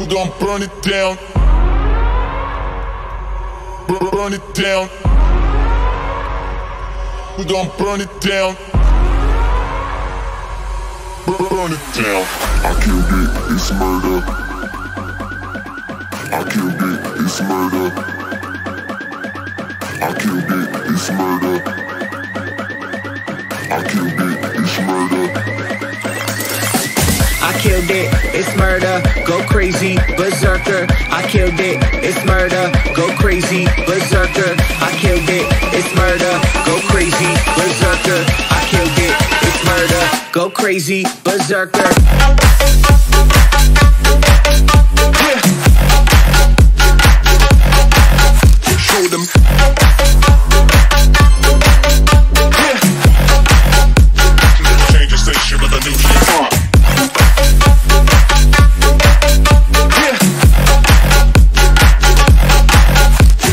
We gon' burn it down. Burn it down. We gon' burn it down. Burn it down. I killed it, it's murder. I killed it, it's murder. I killed it, it's murder. I killed it, it's murder. I killed it, it's murder, go crazy, berserker. I killed it, it's murder, go crazy, berserker. I killed it, it's murder, go crazy, berserker. I killed it, it's murder, go crazy, berserker. Show them. Change the station with a new shit.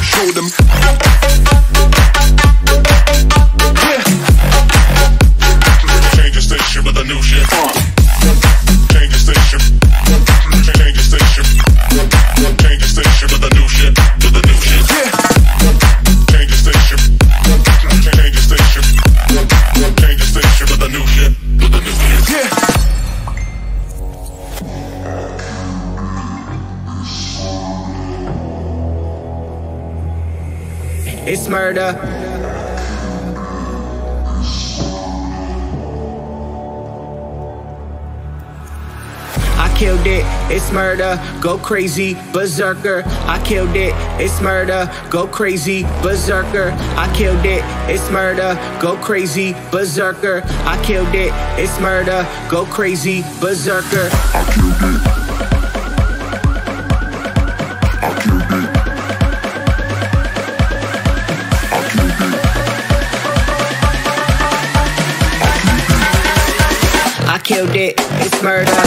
Show them. Change the station with a new shit. Change the station. Change the station. Change the station with a new shit. With a new shit. Change the station. Change the station. Change the station with a new shit. With a new shit. It's murder. I killed it, it's murder, go crazy, berserker. I killed it, it's murder, go crazy, berserker. I killed it, it's murder, go crazy, berserker. I killed it, it's murder, go crazy, berserker. I killed it. I killed it. I killed it, it's murder.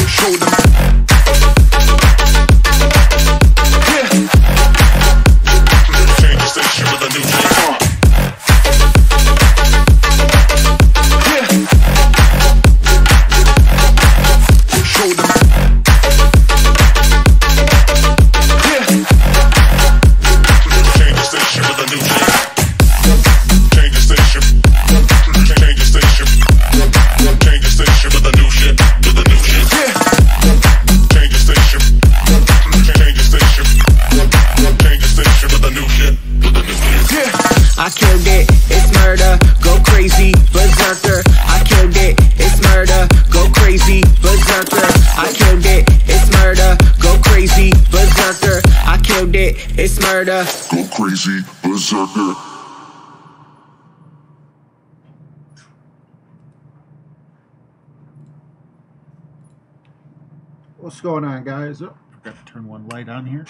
Show them. Change the station with a new shit. Show them. Change the station with a new shit. Change the station. Change the station. Change the station with a new shit. With a new shit. Change the station. Change the station. Change the station with a new shit. With a new shit. I killed it, it's murder, go crazy, berserker. I killed it, it's murder, go crazy, berserker. I killed it, it's murder, go crazy, berserker. I killed it, it's murder. Go crazy, berserker. What's going on, guys? Oh, forgot to turn one light on here,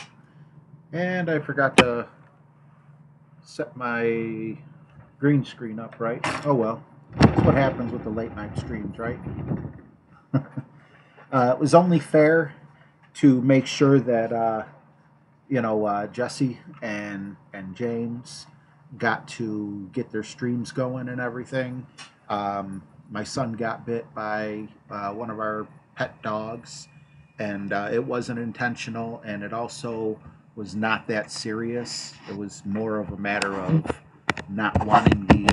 and I forgot to set my green screen up right. Oh well, that's what happens with the late night streams, right? It was only fair to make sure that Jesse and James got to get their streams going and everything. My son got bit by one of our pet dogs, and it wasn't intentional, and it also was not that serious. It was more of a matter of not wanting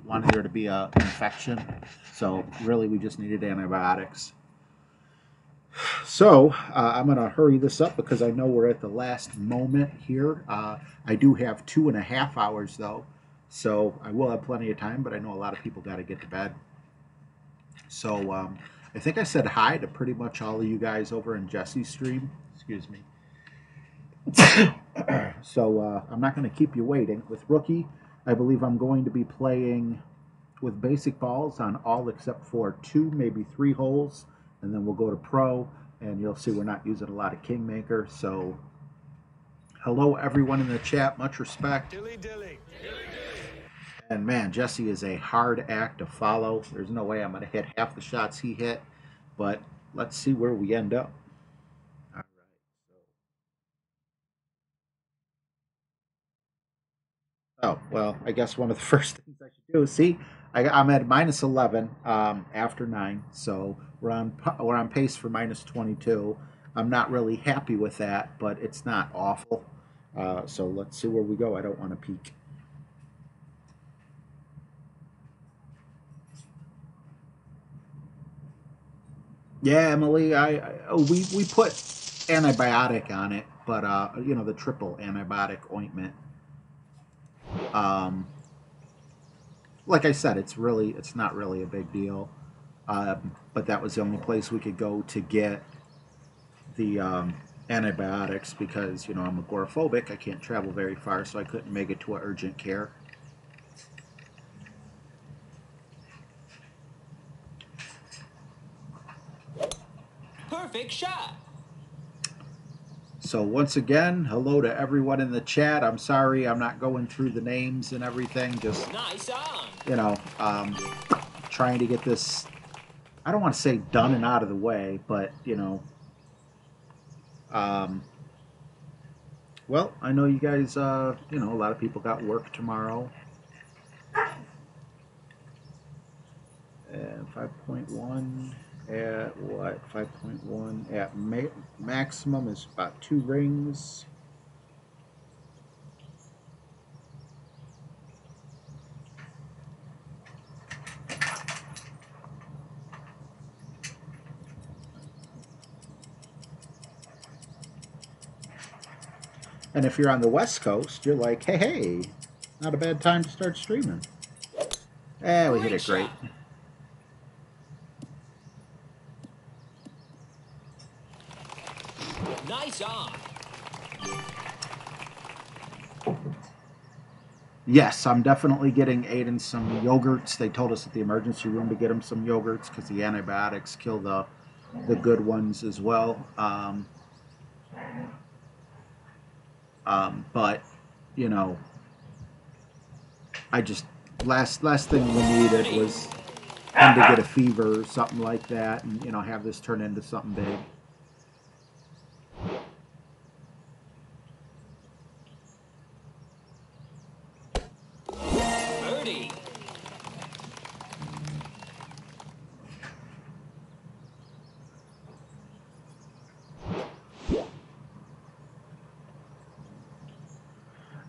wanting there to be a infection. So really, we just needed antibiotics. So I'm going to hurry this up because I know we're at the last moment here. I do have 2.5 hours though, so I will have plenty of time, but I know a lot of people got to get to bed. So I think I said hi to pretty much all of you guys over in Jesse's stream. Excuse me. So I'm not going to keep you waiting. With Rookie, I believe I'm going to be playing with basic balls on all except for 2, maybe 3 holes, and then we'll go to Pro, and you'll see we're not using a lot of Kingmaker. So hello everyone in the chat, much respect. Dilly dilly. And man, Jesse is a hard act to follow. There's no way I'm going to hit half the shots he hit, but let's see where we end up. Oh, well, I guess one of the first things I should You see, I'm at minus 11 after 9, so we're on pace for minus 22. I'm not really happy with that, but it's not awful. So let's see where we go. I don't want to peek. Yeah, Emily, we put antibiotic on it, but you know, the triple antibiotic ointment. Um, like I said, it's not really a big deal. But that was the only place we could go to get the antibiotics because you know I'm agoraphobic. I can't travel very far, so I couldn't make it to an urgent care. Perfect shot. So once again, hello to everyone in the chat. I'm sorry I'm not going through the names and everything. Just Nice on. you know, trying to get this. I don't want to say done and out of the way, but you know, um, well, I know you guys. You know, a lot of people got work tomorrow. And 5.1 at what? 5.1 at maximum is about 2 rings. And if you're on the West Coast, you're like, hey, hey, not a bad time to start streaming. We hit it great. Nice on. Yes, I'm definitely getting Aiden some yogurts. They told us at the emergency room to get him some yogurts because the antibiotics kill the good ones as well. But you know, I just last thing we needed was him to get a fever or something like that, and you know, have this turn into something big. Birdie.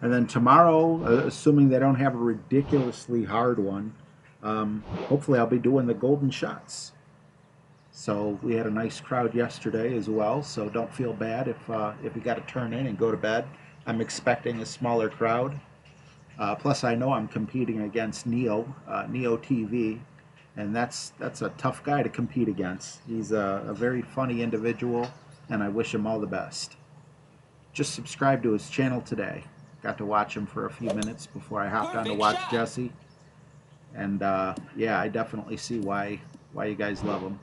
And then tomorrow, assuming they don't have a ridiculously hard one, hopefully I'll be doing the golden shots. So we had a nice crowd yesterday as well. So don't feel bad if you got to turn in and go to bed. I'm expecting a smaller crowd. Plus, I know I'm competing against Neo TV, and that's a tough guy to compete against. He's a very funny individual, and I wish him all the best. Just subscribe to his channel today. Got to watch him for a few minutes before I hopped on to watch Jesse. And yeah, I definitely see why you guys love him.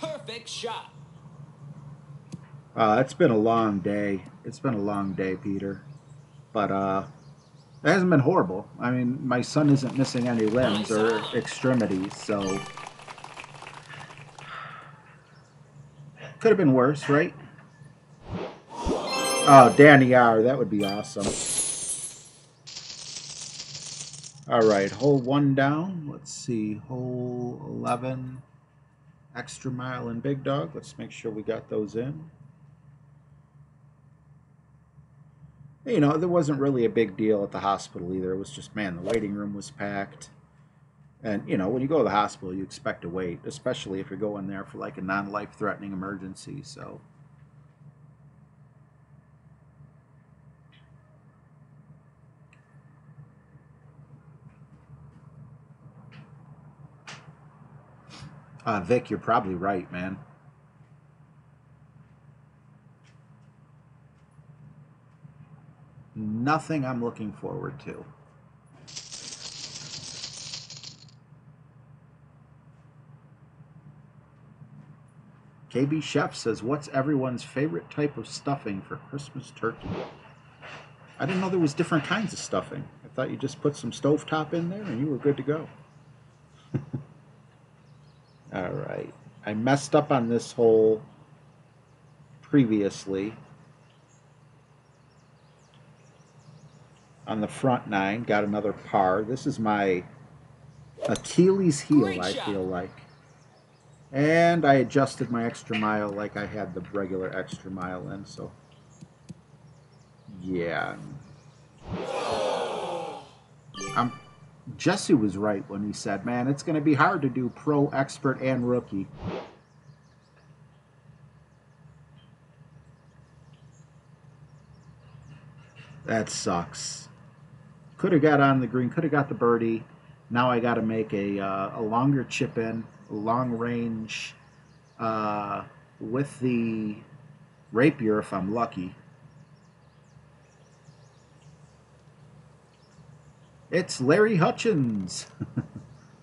Perfect shot. It's been a long day. It's been a long day, Peter. But it hasn't been horrible. I mean, my son isn't missing any limbs or extremities, so could have been worse, right? Oh, Danny R, that would be awesome. All right, hole 1 down. Let's see, hole 11, extra mile and big dog. Let's make sure we got those in. You know, there wasn't really a big deal at the hospital either. It was just, man, the waiting room was packed. And, you know, when you go to the hospital, you expect to wait, especially if you're going there for like a non-life-threatening emergency, so. Vic, you're probably right, man. Nothing I'm looking forward to. KB Chef says, what's everyone's favorite type of stuffing for Christmas turkey? I didn't know there was different kinds of stuffing. I thought you just put some stovetop in there and you were good to go. All right. I messed up on this hole previously. On the front 9, got another par. This is my Achilles heel, I feel like. And I adjusted my extra mile like I had the regular extra mile in, so yeah. Jesse was right when he said, man, it's going to be hard to do pro, expert, and rookie. That sucks. Could have got on the green, could have got the birdie. Now I got to make a longer chip in, a long range with the rapier if I'm lucky. It's Larry Hutchins.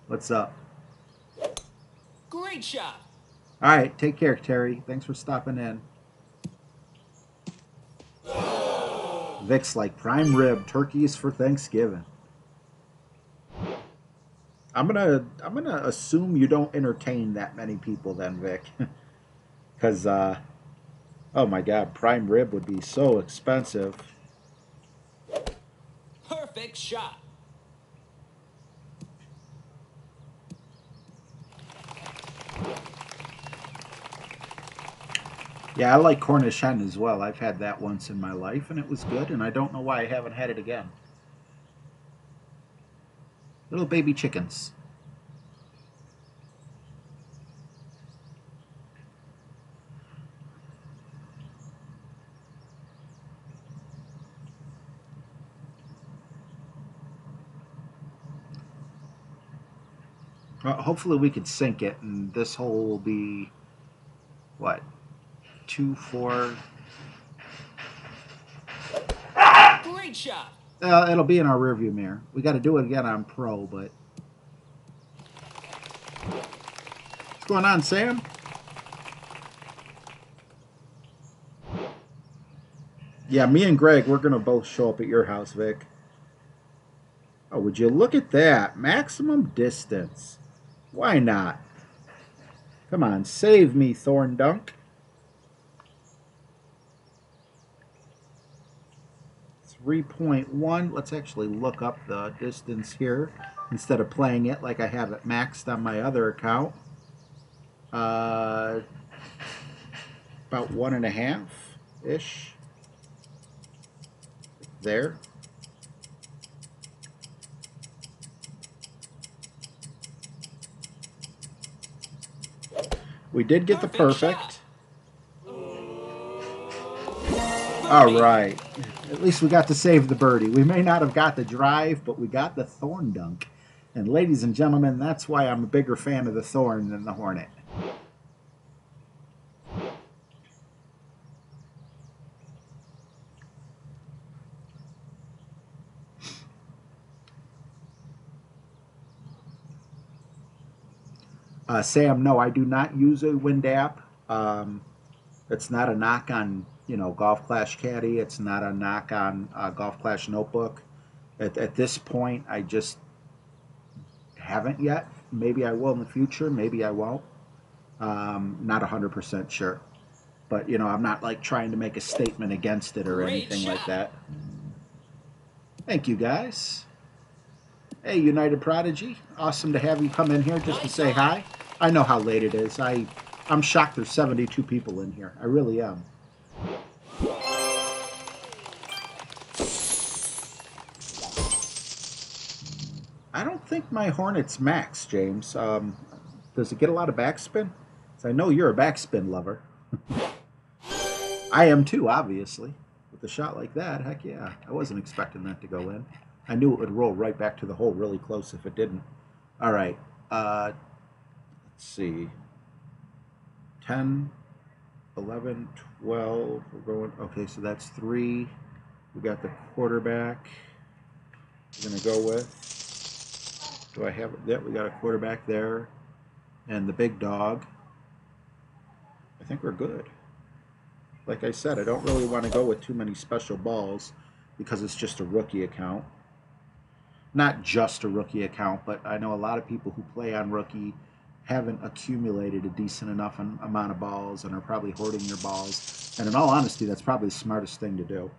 What's up? Great shot. All right, take care, Terry. Thanks for stopping in. Vic's like prime rib turkeys for Thanksgiving. I'm gonna assume you don't entertain that many people then, Vic, because oh my God, prime rib would be so expensive. Perfect shot. Yeah, I like Cornish hen as well. I've had that once in my life, and it was good, and I don't know why I haven't had it again. Little baby chickens. Hopefully we could sink it, and this hole will be, what, 2, 4... Great shot. It'll be in our rearview mirror. We got to do it again on Pro, but... What's going on, Sam? Yeah, me and Greg, we're going to both show up at your house, Vic. Oh, would you look at that? Maximum distance. Why not? Come on, save me, Thorn Dunk. 3.1. Let's actually look up the distance here instead of playing it like I have it maxed on my other account. About 1.5-ish. There. We did get the perfect. All right. At least we got to save the birdie. We may not have got the drive, but we got the Thorn Dunk. And ladies and gentlemen, that's why I'm a bigger fan of the Thorn than the Hornet. Sam, no, I do not use a wind app. It's not a knock on, Golf Clash Caddy. It's not a knock on Golf Clash Notebook. At this point, I just haven't yet. Maybe I will in the future. Maybe I won't. Not 100% sure. But, I'm not like trying to make a statement against it or anything like that. Thank you, guys. Hey, United Prodigy. Awesome to have you come in here just to say hi. I know how late it is. I'm shocked there's 72 people in here. I really am. I don't think my Hornet's max, James. Does it get a lot of backspin? So I know you're a backspin lover. I am too, obviously. With a shot like that, heck yeah. I wasn't expecting that to go in. I knew it would roll right back to the hole really close if it didn't. All right. Let's see. 10, 11, 12. We're going. Okay, so that's 3. We got the quarterback. We're going to go with. Do I have it? Yeah, we got a quarterback there. And the big dog. I think we're good. Like I said, I don't really want to go with too many special balls because it's just a rookie account. Not just a rookie account, but I know a lot of people who play on rookie haven't accumulated a decent enough amount of balls and are probably hoarding their balls. And in all honesty, that's probably the smartest thing to do.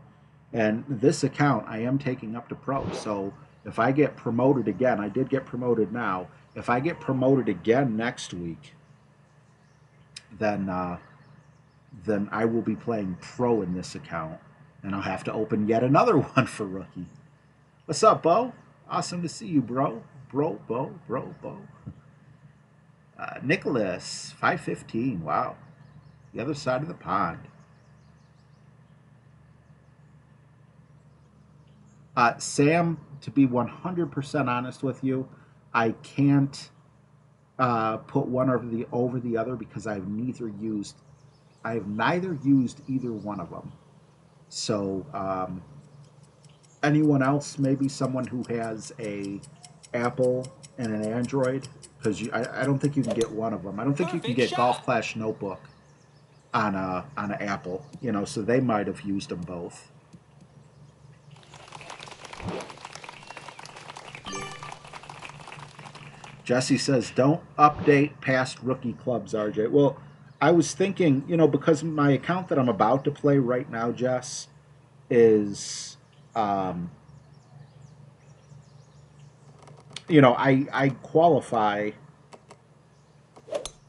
And this account I am taking up to pro. So if I get promoted again, I did get promoted now. If I get promoted again next week, then I will be playing pro in this account. And I'll have to open yet another one for rookie. What's up, Bo? Awesome to see you, bro. Bo. Nicholas, 515. Wow. The other side of the pond. Sam, to be 100% honest with you, I can't put one over the other because I have neither used either one of them. So anyone else, maybe someone who has a Apple and an Android, because I don't think you can get one of them. I don't think you can get Golf Clash Notebook on an Apple, you know, so they might have used them both. Jesse says, don't update past rookie clubs, RJ. Well, I was thinking, you know, because my account that I'm about to play right now, Jess, is, you know, I qualify.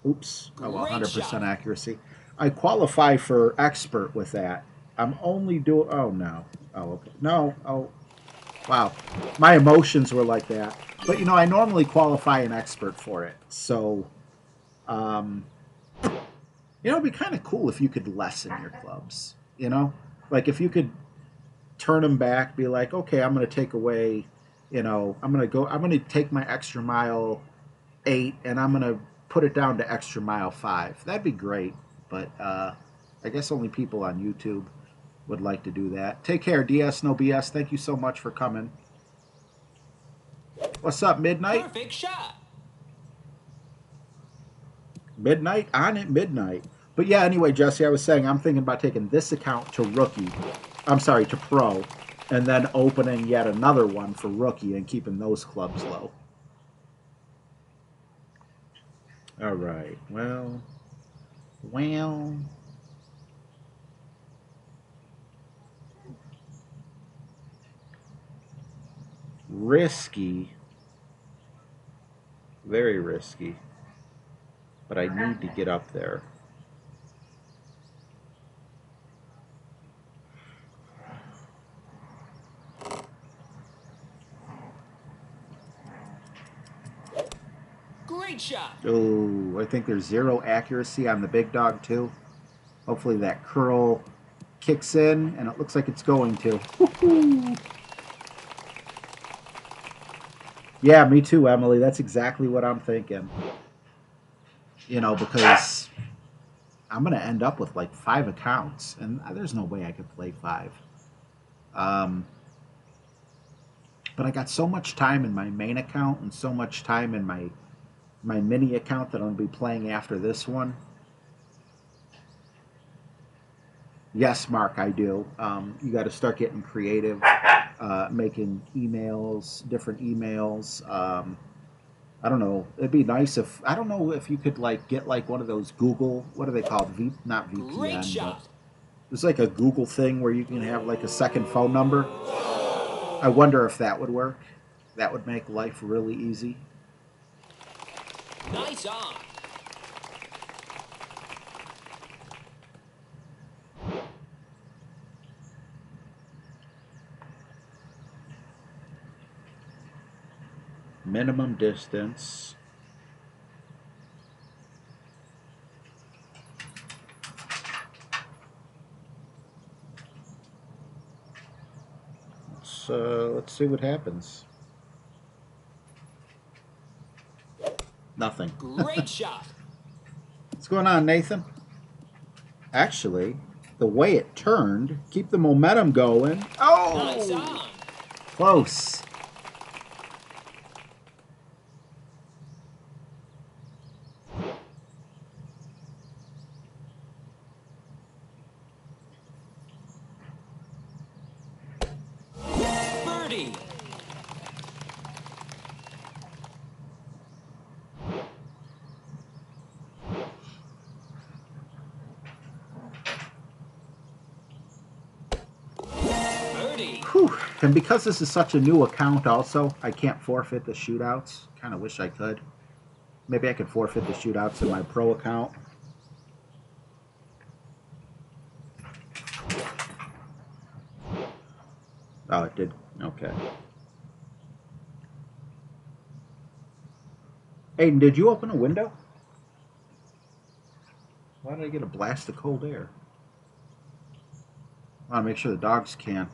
Oops. Oh, 100% accuracy. I qualify for expert with that. I'm only doing, oh, no. Oh, okay. No. Oh, wow. My emotions were like that. But, you know, I normally qualify an expert for it. So, you know, it'd be kind of cool if you could lessen your clubs, you know? Like, if you could turn them back, be like, okay, I'm going to take away, you know, I'm going to take my extra mile 8 and I'm going to put it down to extra mile 5. That'd be great. But I guess only people on YouTube would like to do that. Take care, DS No BS. Thank you so much for coming. What's up, Midnight? Perfect shot. Midnight on it, midnight. But yeah, anyway, Jesse, I was saying I'm thinking about taking this account to rookie. I'm sorry, to pro, and then opening yet another one for rookie and keeping those clubs low. All right. Well. Risky. Very risky. But I need to get up there. Great shot. Oh, I think there's 0 accuracy on the big dog too. Hopefully that curl kicks in, and it looks like it's going to. Woo-hoo. Yeah, me too, Emily. That's exactly what I'm thinking. You know, because I'm going to end up with like 5 accounts, and there's no way I could play 5. But I got so much time in my main account and so much time in my mini account that I'm going to be playing after this one. Yes, Mark, I do. You got to start getting creative, making emails, different emails. I don't know. It'd be nice if, I don't know if you could like get like one of those Google, what are they called? Not VPN, but there's like a Google thing where you can have like a second phone number. I wonder if that would work. That would make life really easy. Nice on. Minimum distance. Let's see what happens. Nothing. Great shot. What's going on, Nathan? Actually, the way it turned, keep the momentum going. Oh! Nice on. Close. And because this is such a new account also, I can't forfeit the shootouts. Kind of wish I could. Maybe I could forfeit the shootouts in my pro account. Oh, it did. Okay. Aiden, did you open a window? Why did I get a blast of cold air? I want to make sure the dogs can't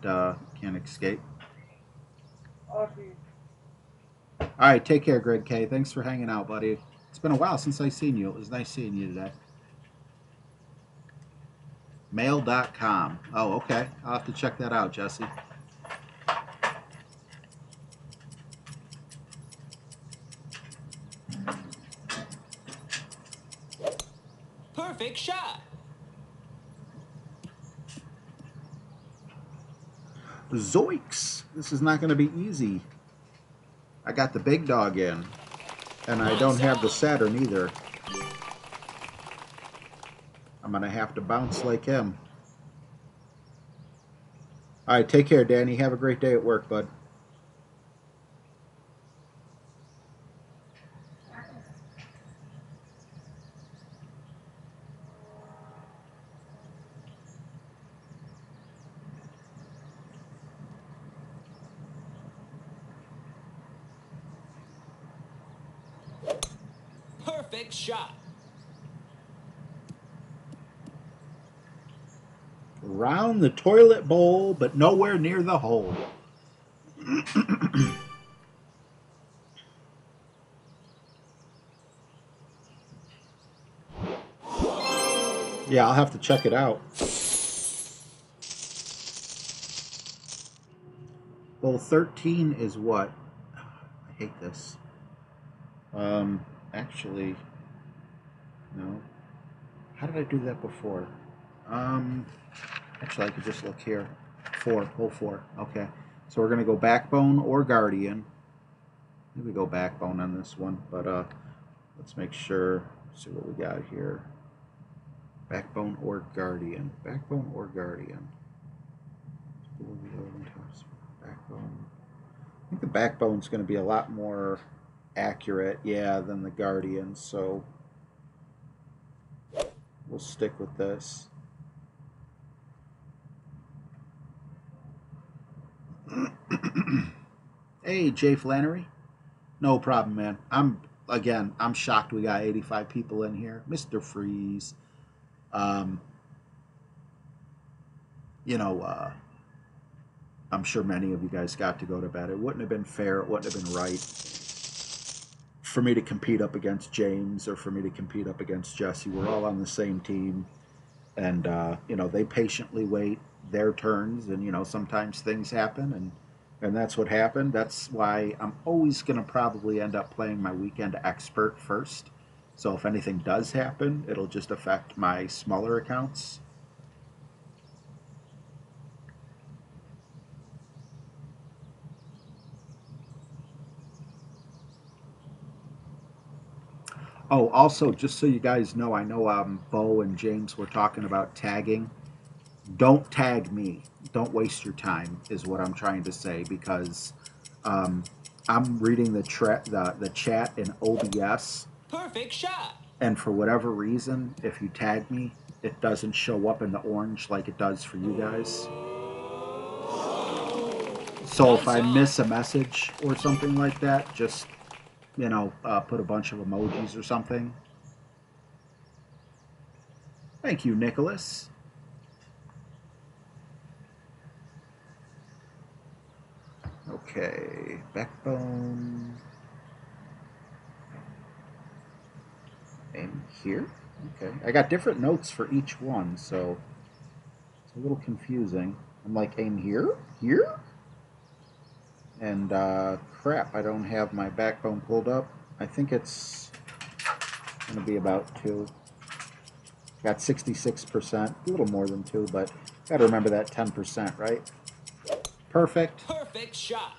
escape. Okay. All right, take care, Greg K. Thanks for hanging out, buddy. It's been a while since I seen you. It was nice seeing you today. Mail.com. Oh, okay. I'll have to check that out, Jesse. Perfect shot. Zoinks! This is not going to be easy. I got the big dog in, and I don't have the Saturn either. I'm going to have to bounce like him. All right, take care, Danny. Have a great day at work, bud. Perfect shot. Round the toilet bowl, but nowhere near the hole. Yeah, I'll have to check it out. Bowl 13 is what? I hate this. Actually, no. How did I do that before? Actually, I could just look here. 4, pull 4. Okay. So we're going to go Backbone or Guardian. Maybe go Backbone on this one, but let's make sure. See what we got here. Backbone or Guardian. Backbone or Guardian. Backbone. I think the Backbone's going to be a lot more accurate, yeah, than the Guardian, so we'll stick with this. Hey, Jay Flannery. No problem, man. I'm shocked we got 85 people in here. Mr. Freeze. I'm sure many of you guys got to go to bed. It wouldn't have been fair. It wouldn't have been right for me to compete up against James or for me to compete up against Jesse. We're all on the same team. And, they patiently wait their turns. And, sometimes things happen. And that's what happened. That's why I'm always going to probably end up playing my weekend expert first. So if anything does happen, it'll just affect my smaller accounts. Oh, also, just so you guys know, I know Bo and James were talking about tagging. Don't tag me. Don't waste your time, is what I'm trying to say, because I'm reading the chat in OBS. Perfect shot. And for whatever reason, if you tag me, it doesn't show up in the orange like it does for you guys. So if I miss a message or something like that, just, put a bunch of emojis or something. Thank you, Nicholas. Okay, Backbone. And here? Okay. I got different notes for each one, so it's a little confusing. I'm like, aim here? Here? And crap, I don't have my Backbone pulled up. I think it's going to be about 2. Got 66%, a little more than 2, but got to remember that 10%, right? Perfect. Perfect shot.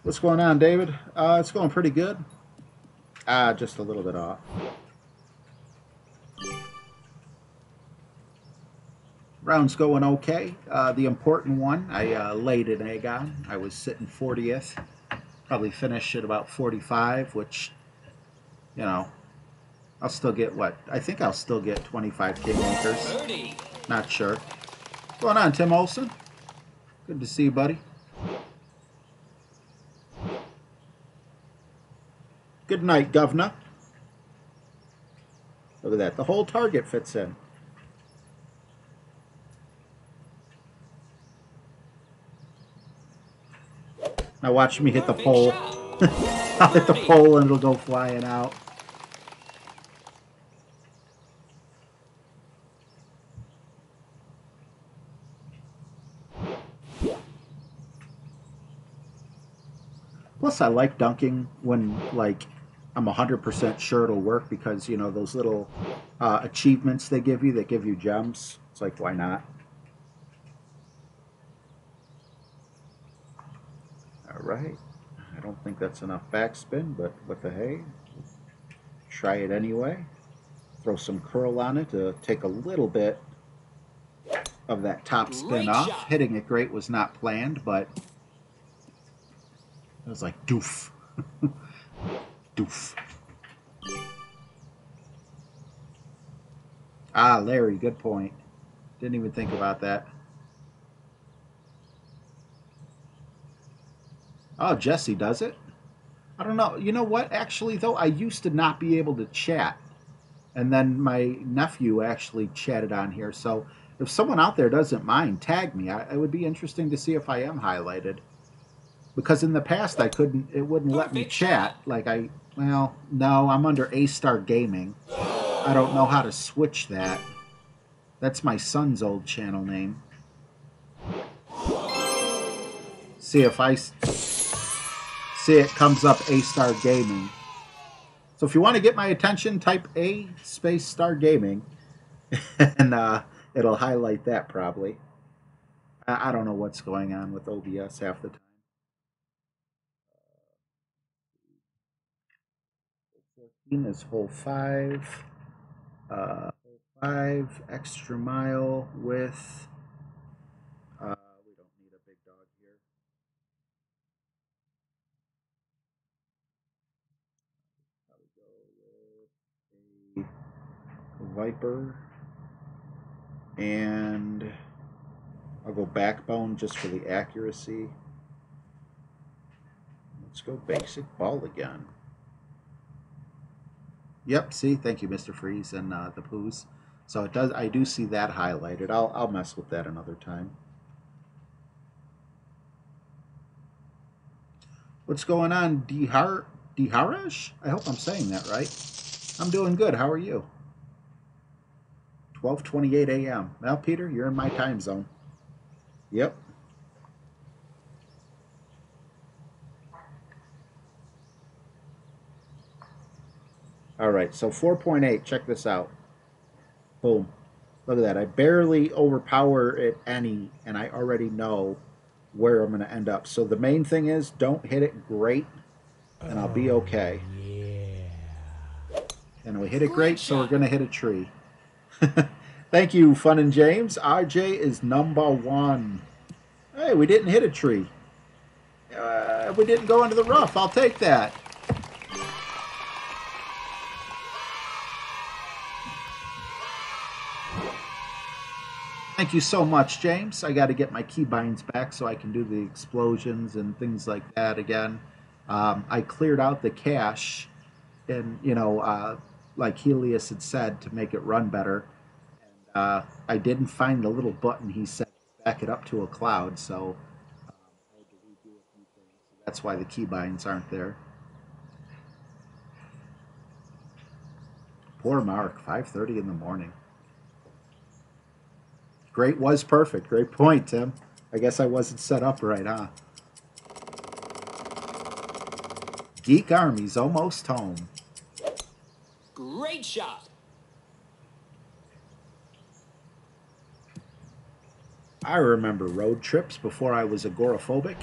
What's going on, David? It's going pretty good. Just a little bit off. Round's going okay. The important one, I laid an egg on. I was sitting 40th. Probably finish at about 45, which, you know, I'll still get what? I think I'll still get 25 kingmakers. Not sure. What's going on, Tim Olson? Good to see you, buddy. Good night, Governor. Look at that. The whole target fits in. Now watch me hit the pole. I'll hit the pole and it'll go flying out. Plus, I like dunking when, like, I'm 100% sure it'll work because, you know, those little achievements they give you that give you gems. It's like, why not? All right. I don't think that's enough backspin, but what the hey? Try it anyway. Throw some curl on it to take a little bit of that top spin off. Hitting it great was not planned, but it was like doof. Doof. Ah, Larry, good point. Didn't even think about that. Oh, Jesse does it? I don't know. You know what? Actually, though, I used to not be able to chat. And then my nephew actually chatted on here. So if someone out there doesn't mind, tag me. It would be interesting to see if I am highlighted. Because in the past, I couldn't, it wouldn't let me chat. Like well, no, I'm under A-Star Gaming. I don't know how to switch that. That's my son's old channel name. See if I see it comes up A-Star Gaming. So if you want to get my attention, type A space Star Gaming, and it'll highlight that probably. I don't know what's going on with OBS half the time. 14 is hole 5. Hole 5, extra mile with... we don't need a big dog here. Probably go with a Viper. And I'll go backbone just for the accuracy. Let's go basic ball again. Yep, see, thank you, Mr. Freeze and the Poos. So it does. I do see that highlighted. I'll mess with that another time. What's going on, Diharash? I hope I'm saying that right. I'm doing good. How are you? 12:28 a.m. Well, Peter, you're in my time zone. Yep. All right, so 4.8. Check this out. Boom. Look at that. I barely overpower it any, and I already know where I'm going to end up. So the main thing is don't hit it great, and I'll be okay. Yeah. And we hit it great, so we're going to hit a tree. Thank you, Fun and James. RJ is number 1. Hey, we didn't hit a tree. We didn't go into the rough. I'll take that. Thank you so much, James. I got to get my keybinds back so I can do the explosions and things like that again. I cleared out the cache, and like Helios had said, to make it run better. And I didn't find the little button he said back it up to a cloud, so I had to redo a few things. So that's why the keybinds aren't there. Poor Mark, 5:30 in the morning. Great was perfect. Great point, Tim. I guess I wasn't set up right, huh? Geek Army's almost home. Great shot. I remember road trips before I was agoraphobic.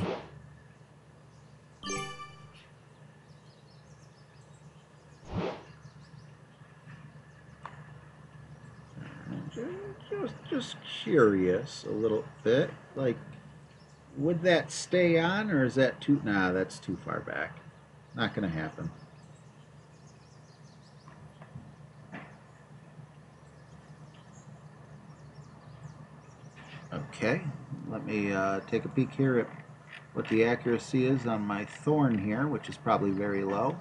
just curious a little bit. Like, would that stay on, or is that too? Nah, that's too far back. Not gonna happen. Okay, let me take a peek here at what the accuracy is on my thorn here, which is probably very low.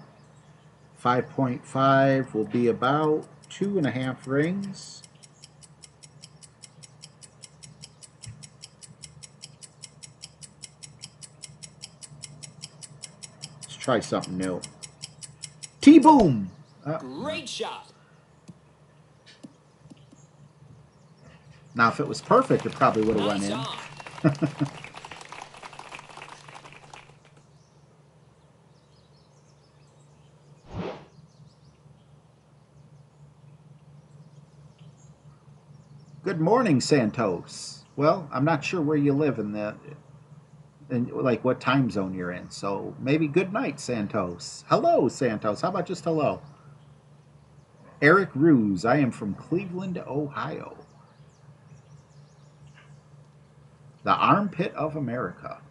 5.5 will be about 2.5 rings. Let's try something new. T-boom! Great shot. Now, if it was perfect, it probably would have went in. Good morning, Santos. Well, I'm not sure where you live in like what time zone you're in. So maybe good night, Santos. Hello, Santos. How about just hello? Eric Ruse. I am from Cleveland, Ohio. The armpit of America.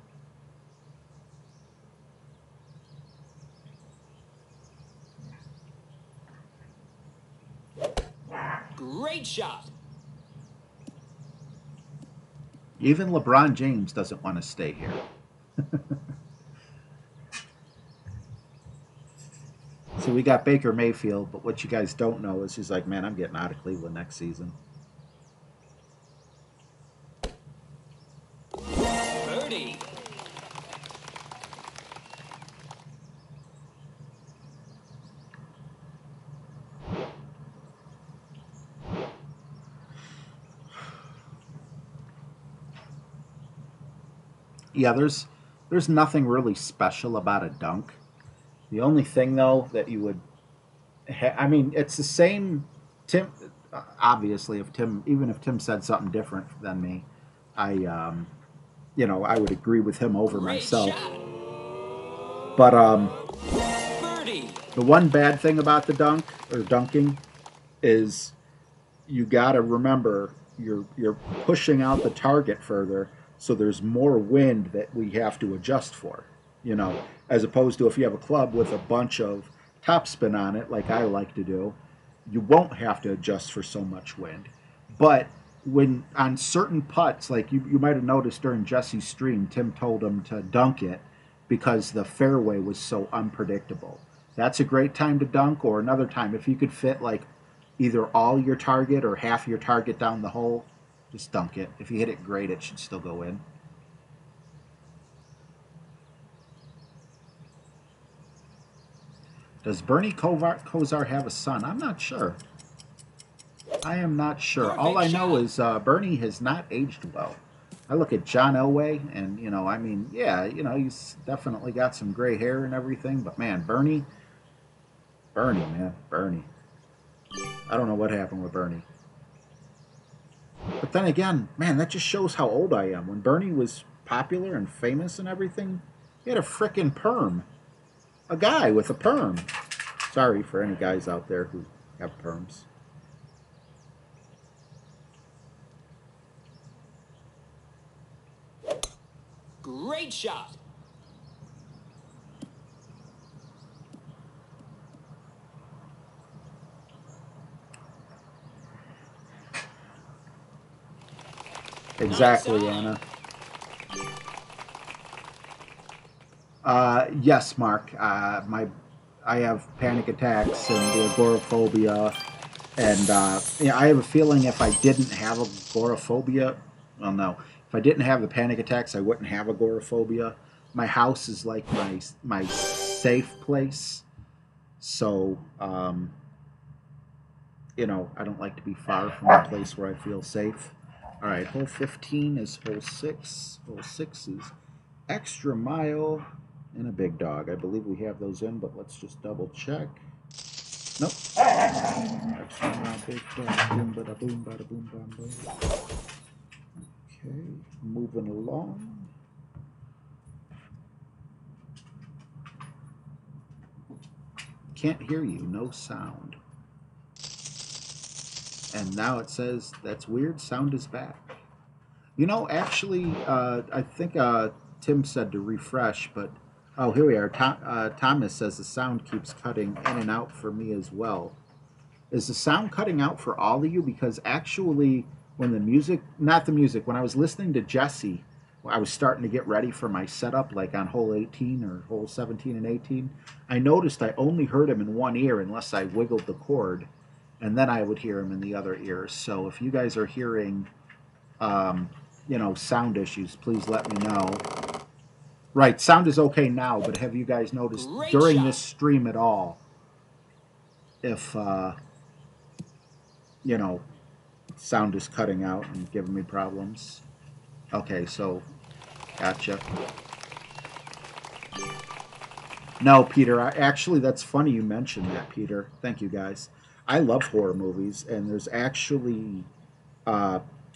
Great shot. Even LeBron James doesn't want to stay here. So we got Baker Mayfield, but what you guys don't know is he's like, man, I'm getting out of Cleveland next season. Birdie. Yeah, there's nothing really special about a dunk. The only thing though that you would, I mean, it's the same. Tim, obviously, even if Tim said something different than me, I would agree with him over Great myself. shot. But Birdie. the one bad thing about the dunk or dunking is you got to remember you're pushing out the target further, so there's more wind that we have to adjust for, as opposed to if you have a club with a bunch of topspin on it, like I like to do, you won't have to adjust for so much wind. But when on certain putts, like you might have noticed during Jesse's stream, Tim told him to dunk it because the fairway was so unpredictable. That's a great time to dunk, or another time if you could fit like either all your target or half your target down the hole, just dunk it. If you hit it great, it should still go in. Does Bernie Kosar have a son? I'm not sure. I am not sure. All I know is Bernie has not aged well. I look at John Elway, and he's definitely got some gray hair and everything. But man, Bernie, man, Bernie. I don't know what happened with Bernie. But then again, man, that just shows how old I am. When Bernie was popular and famous and everything, he had a frickin' perm. A guy with a perm. Sorry for any guys out there who have perms. Great shot. Exactly, Anna. Yes, Mark. I have panic attacks and the agoraphobia, and I have a feeling if I didn't have agoraphobia, well, no, if I didn't have the panic attacks, I wouldn't have agoraphobia. My house is like my safe place, so I don't like to be far from a place where I feel safe. All right, hole 15 is hole 6. Hole 6 is extra mile and a big dog. I believe we have those in, but let's just double check. Nope. Extra mile, big dog. Boom, bada boom, bada boom, bam, boom. Okay, moving along. Can't hear you. No sound. And now it says, that's weird, sound is back. You know, actually, I think Tim said to refresh, but oh, here we are. Thomas says the sound keeps cutting in and out for me as well. Is the sound cutting out for all of you? Because actually, when the music, not the music, when I was listening to Jesse, I was starting to get ready for my setup, like on hole 18 or hole 17 and 18. I noticed I only heard him in one ear unless I wiggled the cord, and then I would hear him in the other ear. So if you guys are hearing, you know, sound issues, please let me know. Right, sound is okay now, but have you guys noticed during this stream at all if, you know, sound is cutting out and giving me problems? Okay, so, gotcha. No, Peter, actually, that's funny you mentioned that, Peter. Thank you, guys. I love horror movies, and there's actually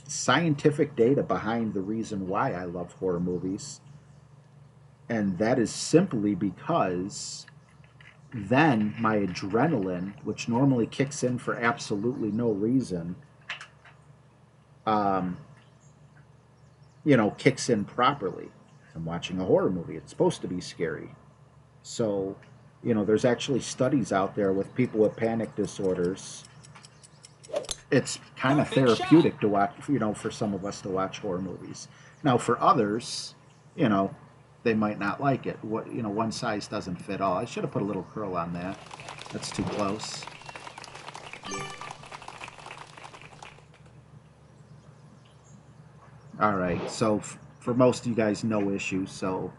scientific data behind the reason why I love horror movies. And that is simply because then my adrenaline, which normally kicks in for absolutely no reason, you know, kicks in properly. I'm watching a horror movie. It's supposed to be scary. So, you know, there's actually studies out there with people with panic disorders. It's kind of therapeutic to watch, you know, for some of us to watch horror movies. Now, for others, you know, they might not like it. What, you know, one size doesn't fit all. I should have put a little curl on that. That's too close. All right. So for most of you guys, no issue. So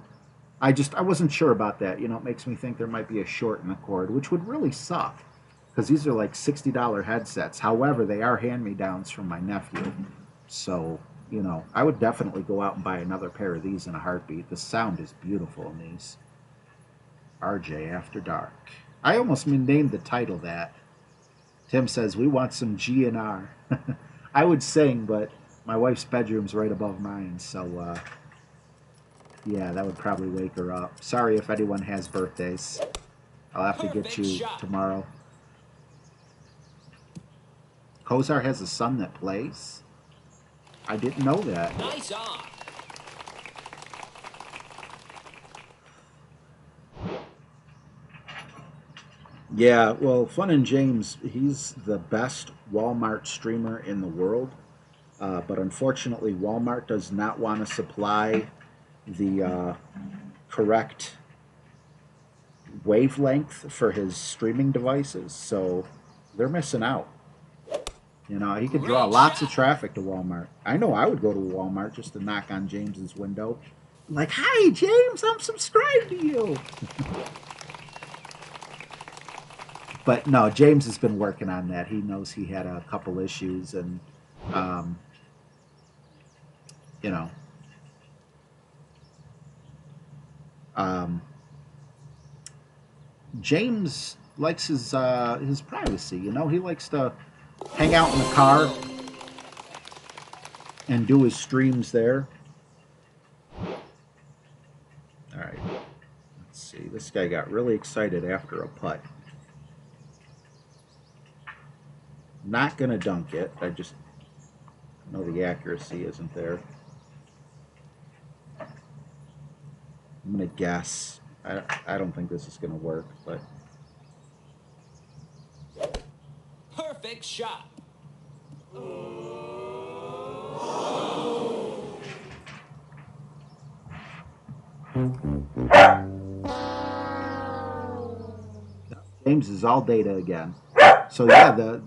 I wasn't sure about that. You know, it makes me think there might be a short in the cord, which would really suck because these are like $60 headsets. However, they are hand-me-downs from my nephew. So, you know, I would definitely go out and buy another pair of these in a heartbeat. The sound is beautiful in these. RJ After Dark. I almost named the title that. Tim says, we want some G&R. I would sing, but my wife's bedroom's right above mine, so yeah, that would probably wake her up. Sorry if anyone has birthdays. I'll have to get you tomorrow. Kozar has a son that plays? I didn't know that. Nice on. Yeah, well, Fun and James, he's the best Walmart streamer in the world. But unfortunately, Walmart does not want to supply the correct wavelength for his streaming devices, so they're missing out. You know, he could draw lots of traffic to Walmart. I know I would go to Walmart just to knock on James's window. Like, hi, James, I'm subscribed to you. But no, James has been working on that. He knows he had a couple issues, and, you know, James likes his privacy. You know, he likes to hang out in the car and do his streams there. All right, let's see. This guy got really excited after a putt. Not gonna dunk it. I just know the accuracy isn't there. I'm gonna guess. I don't think this is gonna work, but Perfect shot. James is all data again. So yeah,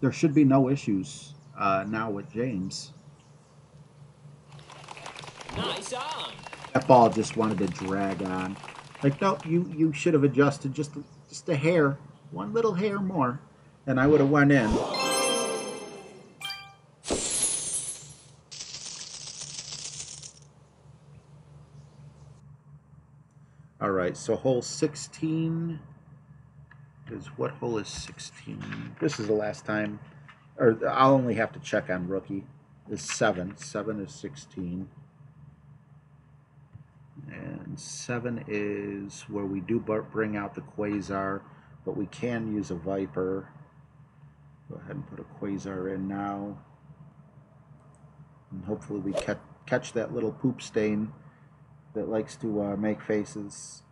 there should be no issues now with James. Nice on. That ball just wanted to drag on. Like, no, you should have adjusted just a hair, one little hair more, and I would have went in. All right, so hole 16 is, what hole is 16? This is the last time, or I'll only have to check on rookie. Is 7. 7 is 16. And 7 is where we do bring out the Quasar, but we can use a Viper. Go ahead and put a quasar in now. And hopefully we catch that little poop stain that likes to make faces.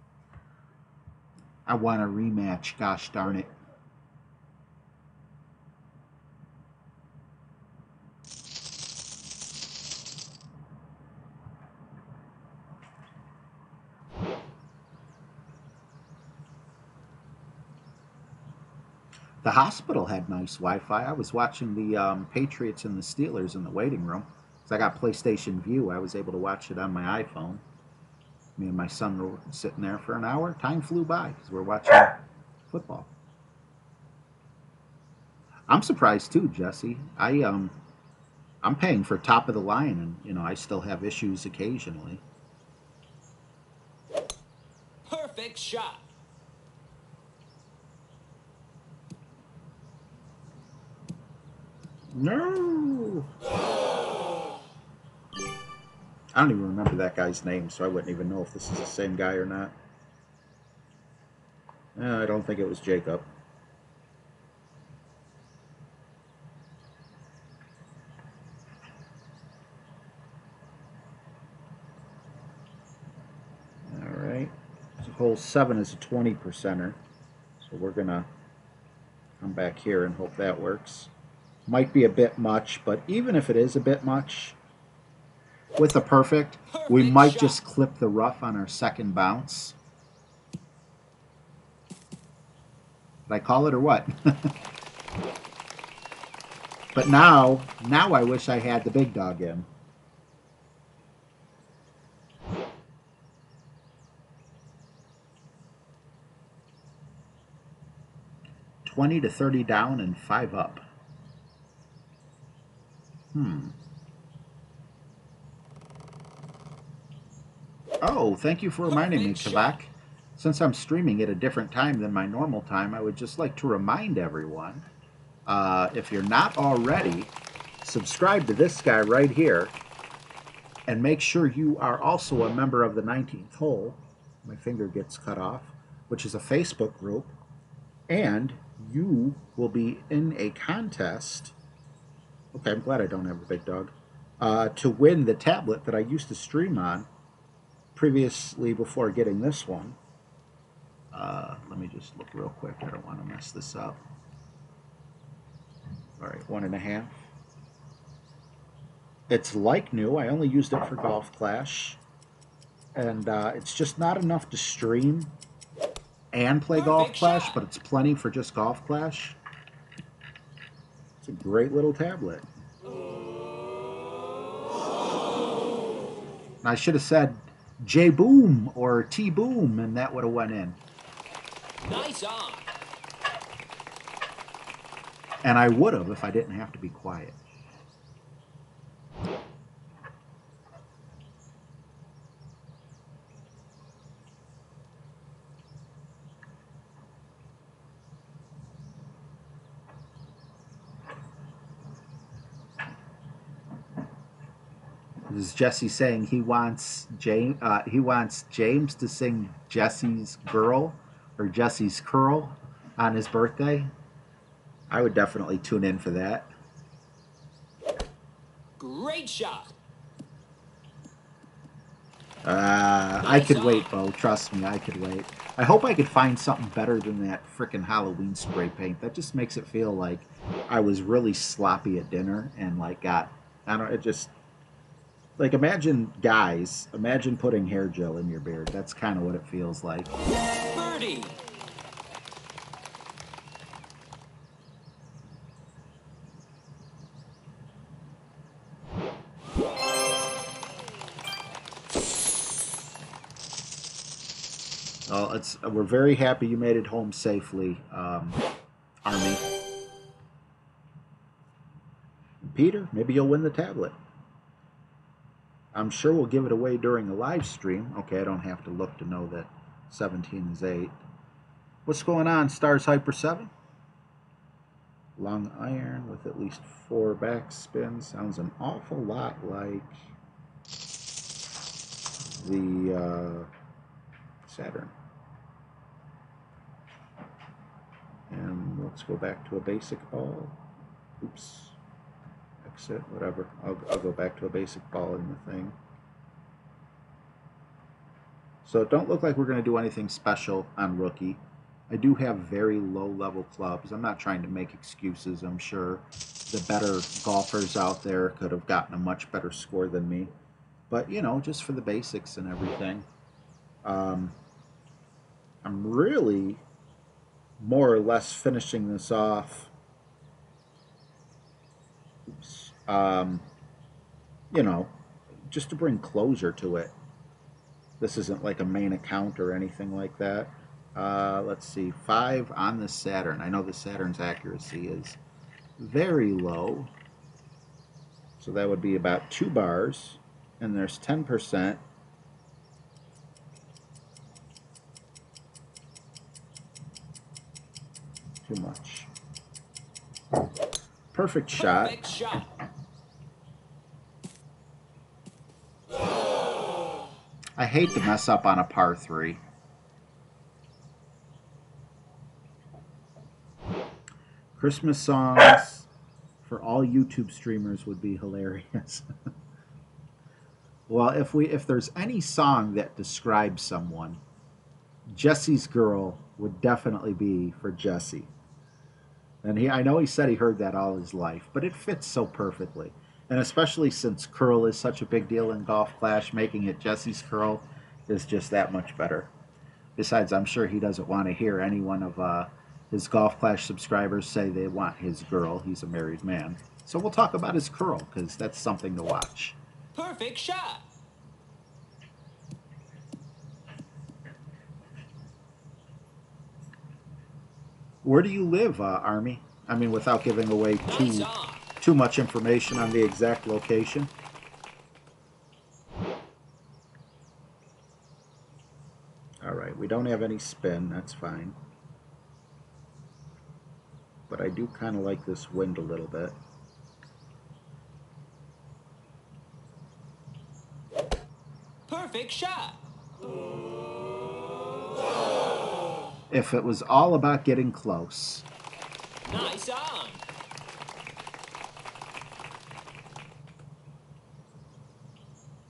I want a rematch, gosh darn it. The hospital had nice Wi-Fi. I was watching the Patriots and the Steelers in the waiting room. So I got PlayStation View. I was able to watch it on my iPhone. Me and my son were sitting there for an hour. Time flew by because we're watching football. I'm surprised too, Jesse. I'm paying for top of the line, and I still have issues occasionally. Perfect shot. No. I don't even remember that guy's name, so I wouldn't even know if this is the same guy or not. I don't think it was Jacob. All right. So hole 7 is a 20%er. So we're going to come back here and hope that works. Might be a bit much, but even if it is a bit much, with a perfect, we might just clip the rough on our second bounce. Did I call it or what? But now I wish I had the big dog in. $20 to $30 down and 5 up. Oh, thank you for reminding me, Kavak. Since I'm streaming at a different time than my normal time, I would just like to remind everyone, if you're not already, subscribe to this guy right here, and make sure you are also a member of the 19th Hole. My finger gets cut off, which is a Facebook group, and you will be in a contest. Okay, I'm glad I don't have a big dog. To win the tablet that I used to stream on previously before getting this one. Let me just look real quick. I don't want to mess this up. All right, 1.5. It's like new. I only used it for Golf Clash. And it's just not enough to stream and play Golf Clash, but it's plenty for just Golf Clash. It's a great little tablet. And I should have said J-Boom or T-Boom, and that would have went in. Nice on. And I would have if I didn't have to be quiet. This is Jesse saying he wants James to sing Jesse's Girl or Jesse's Curl on his birthday. I would definitely tune in for that. Great shot. I could wait, Bo. Trust me, I could wait. I hope I could find something better than that frickin' Halloween spray paint. That just makes it feel like I was really sloppy at dinner and it just... Like, imagine putting hair gel in your beard. That's kind of what it feels like. Birdie. Well, we're very happy you made it home safely, Army. Peter, maybe you'll win the tablet. I'm sure we'll give it away during the live stream. Okay, I don't have to look to know that 17 is 8. What's going on, Stars Hyper 7? Long iron with at least 4 backspins. Sounds an awful lot like the Saturn. And let's go back to a basic ball. Oops. Exit, whatever. I'll go back to a basic ball in the thing. So it don't look like we're going to do anything special on rookie. I do have very low-level clubs. I'm not trying to make excuses. I'm sure the better golfers out there could have gotten a much better score than me. But, you know, just for the basics and everything. I'm really more or less finishing this off. Oops. You know, just to bring closure to it. This isn't like a main account or anything like that. Let's see, 5 on the Saturn. I know the Saturn's accuracy is very low. So that would be about 2 bars. And there's 10%. Too much. Perfect shot. Perfect shot. I hate to mess up on a par 3. Christmas songs for all YouTube streamers would be hilarious. Well, if there's any song that describes someone, Jesse's Girl would definitely be for Jesse. And I know he said he heard that all his life, but it fits so perfectly. And especially since curl is such a big deal in Golf Clash, making it Jesse's Curl is just that much better. Besides, I'm sure he doesn't want to hear any one of his Golf Clash subscribers say they want his girl. He's a married man. So we'll talk about his curl, because that's something to watch. Perfect shot. Where do you live, Army? I mean, without giving away Nice on. too much information on the exact location. All right, we don't have any spin. That's fine. But I do kind of like this wind a little bit. Perfect shot. If it was all about getting close. Nice on.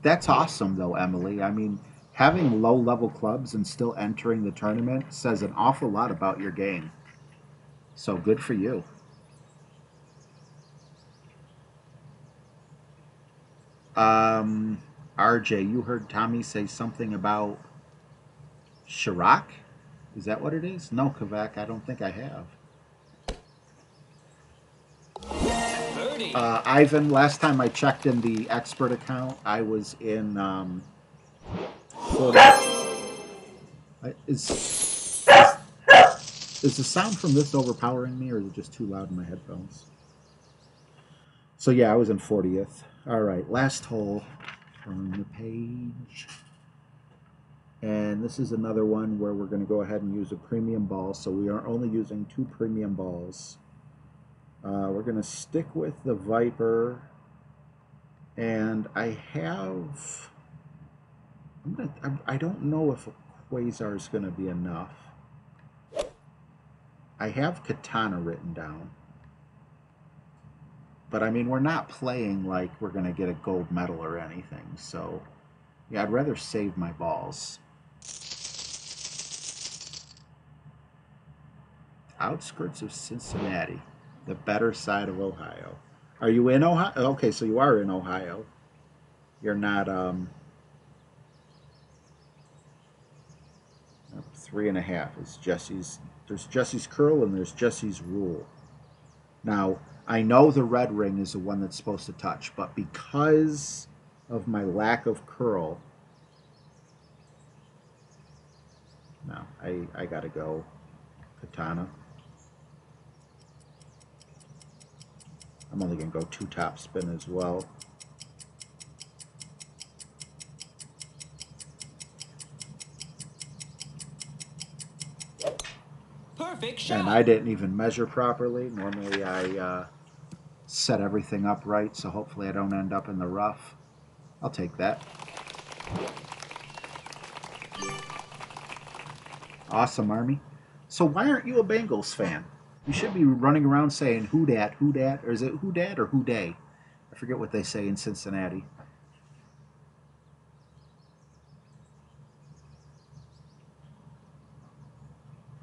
That's awesome, though, Emily. I mean, having low-level clubs and still entering the tournament says an awful lot about your game. So good for you. RJ, you heard Tommy say something about Chirac? Is that what it is? No, Kavak, I don't think I have. Birdie. Ivan, last time I checked in the expert account, I was in Is the sound from this overpowering me, or is it just too loud in my headphones? So yeah, I was in 40th. All right, last hole. Turn the page. And this is another one where we're going to go ahead and use a premium ball. So we are only using 2 premium balls. We're going to stick with the Viper. And I have... I don't know if a Quasar is going to be enough. I have Katana written down. But I mean, we're not playing like we're going to get a gold medal or anything. So, yeah, I'd rather save my balls. Outskirts of Cincinnati, the better side of Ohio. Are you in Ohio? Okay, so you are in Ohio. You're not, 3.5 is Jesse's. There's Jesse's Curl and there's Jesse's Rule. Now, I know the red ring is the one that's supposed to touch, but because of my lack of curl, no, I gotta go Katana. I'm only gonna go 2 top spin as well. Perfect shot. And I didn't even measure properly. Normally I set everything up right, so hopefully I don't end up in the rough. I'll take that. Awesome, Army. So why aren't you a Bengals fan? You should be running around saying who dat, or is it who dat or who day? I forget what they say in Cincinnati.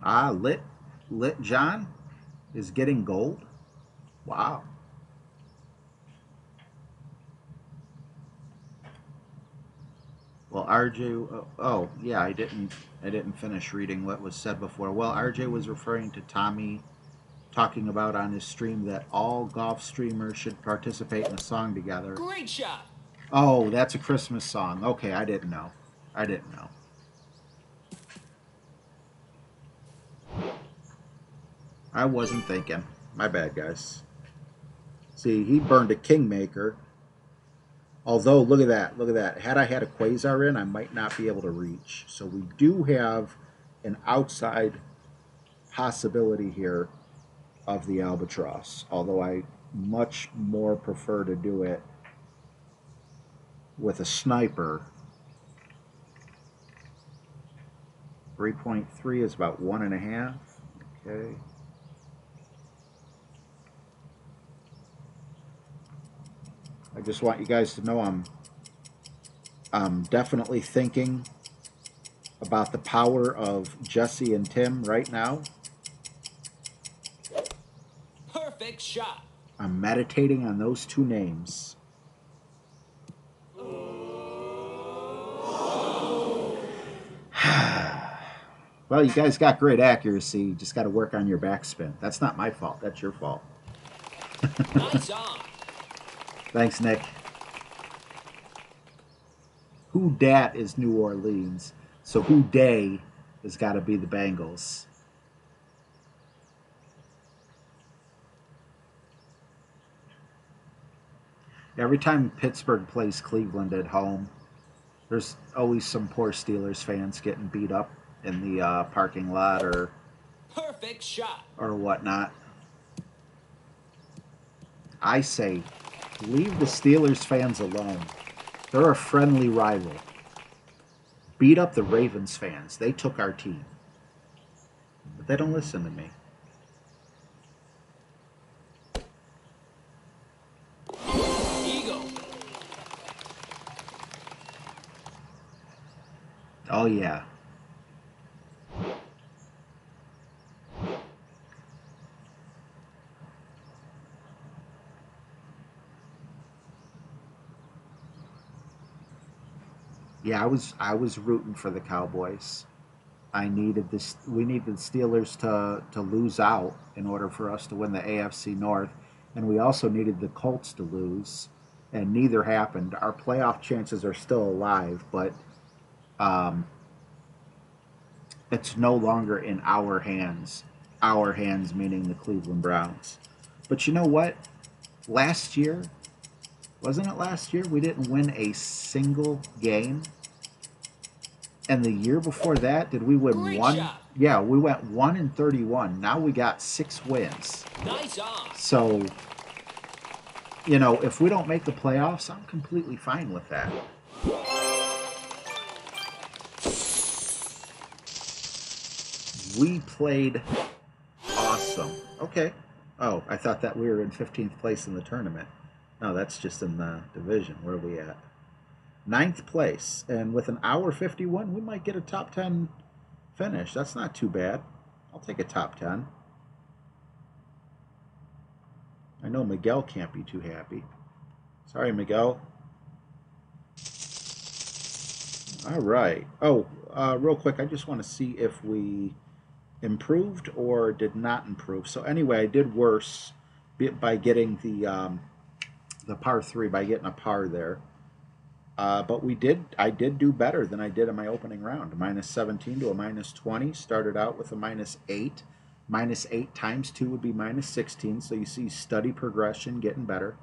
Ah, Lit John is getting gold. Wow. Well, RJ. Oh, yeah, I didn't. I didn't finish reading what was said before. Well, RJ was referring to Tommy talking about on his stream that all golf streamers should participate in a song together. Great shot. Oh, that's a Christmas song. Okay, I didn't know. I didn't know. I wasn't thinking. My bad, guys. See, he burned a Kingmaker. Although, look at that. Look at that. Had I had a Quasar in, I might not be able to reach. So we do have an outside possibility here of the Albatross. Although I much more prefer to do it with a sniper. 3.3 is about 1.5. Okay. I just want you guys to know I'm definitely thinking about the power of Jesse and Tim right now. Perfect shot. I'm meditating on those two names. Well, you guys got great accuracy. You just got to work on your backspin. That's not my fault. That's your fault. Nice on. Thanks, Nick. Who dat is New Orleans. So who day has got to be the Bengals. Every time Pittsburgh plays Cleveland at home, there's always some poor Steelers fans getting beat up in the parking lot or Perfect shot. or whatnot. I say, leave the Steelers fans alone. They're a friendly rival. Beat up the Ravens fans. They took our team. But they don't listen to me. Eagle. Oh, yeah. Yeah, I was rooting for the Cowboys. I needed this. We needed the Steelers to lose out in order for us to win the AFC North, and we also needed the Colts to lose, and neither happened. Our playoff chances are still alive, but um, it's no longer in our hands. Our hands meaning the Cleveland Browns. But you know what? Last year, wasn't it last year? We didn't win a single game. And the year before that, did we win Great one? shot. Yeah, we went 1-31. Now we got 6 wins. Nice on. So, you know, if we don't make the playoffs, I'm completely fine with that. We played awesome. Okay. Oh, I thought that we were in 15th place in the tournament. No, that's just in the division. Where are we at? 9th place. And with an hour 51, we might get a top 10 finish. That's not too bad. I'll take a top 10. I know Miguel can't be too happy. Sorry, Miguel. All right. Oh, real quick, I just want to see if we improved or did not improve. So anyway, I did worse by getting the par 3, by getting a par there. But I did do better than I did in my opening round. -17 to a -20. Started out with a -8. -8 times 2 would be -16. So you see steady progression, getting better.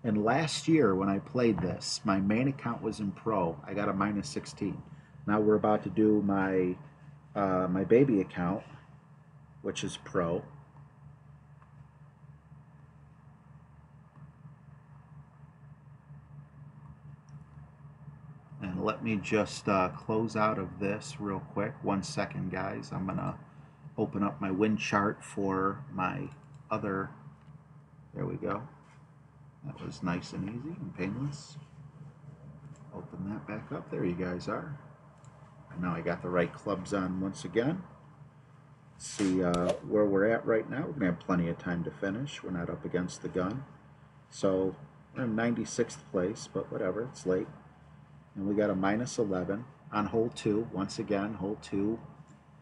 And last year when I played this, my main account was in Pro. I got a -16. Now we're about to do my my baby account, which is Pro. And let me just close out of this real quick. 1 second, guys. I'm gonna open up my wind chart for my other. There we go. That was nice and easy and painless. Open that back up. There you guys are. And now I got the right clubs on once again. See where we're at right now. We're going to have plenty of time to finish. We're not up against the gun. So we're in 96th place, but whatever, it's late. And we got a -11 on hole 2. Once again, hole 2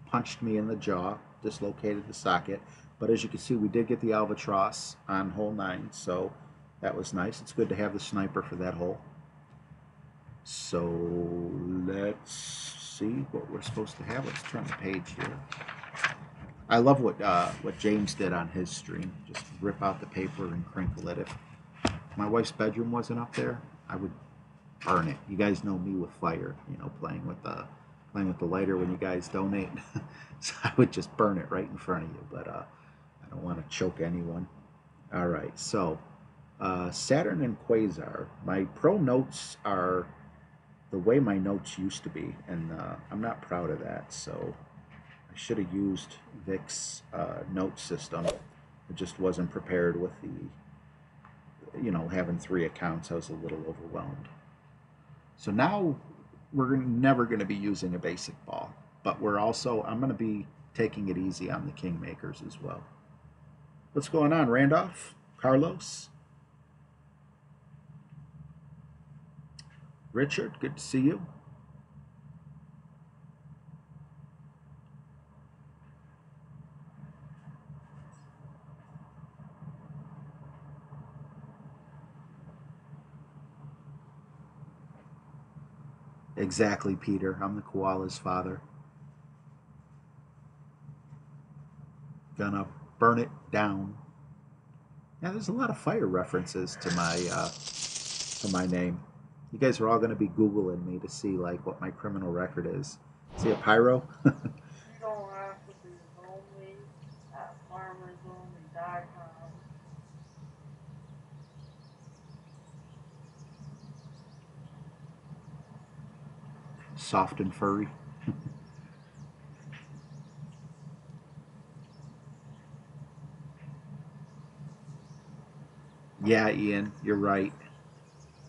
punched me in the jaw, dislocated the socket. But as you can see, we did get the albatross on hole 9, so that was nice. It's good to have the sniper for that hole. So let's see what we're supposed to have. Let's turn the page here. I love what James did on his stream. Just rip out the paper and crinkle it. If my wife's bedroom wasn't up there, I would burn it. You guys know me with fire, you know, playing with the lighter when you guys donate. So I would just burn it right in front of you, but I don't want to choke anyone. All right, so Saturn and Quasar. My pro notes are the way my notes used to be, and I'm not proud of that, so I should have used Vic's note system. I just wasn't prepared with the, you know, having 3 accounts. I was a little overwhelmed. So now we're never going to be using a basic ball, but I'm going to be taking it easy on the Kingmakers as well. What's going on, Randolph? Carlos? Richard, good to see you. Exactly, Peter. I'm the koala's father. Gonna burn it down. Yeah, there's a lot of fire references to my name. You guys are all gonna be Googling me to see like what my criminal record is. See a pyro? You don't have to be lonely at farmersonly.com. Soft and furry. Yeah, Ian, you're right.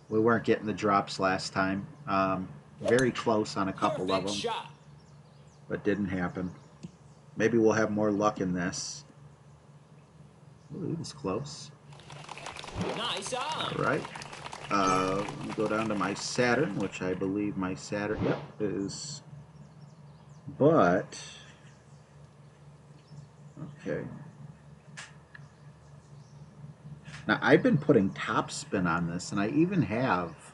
We weren't getting the drops last time. Very close on a couple of them, Shot. but didn't happen. Maybe we'll have more luck in this. Ooh, he was close. Nice on. All right. Let me go down to my Saturn, which I believe my Saturn, yep, is. But, okay. Now, I've been putting top spin on this, and I even have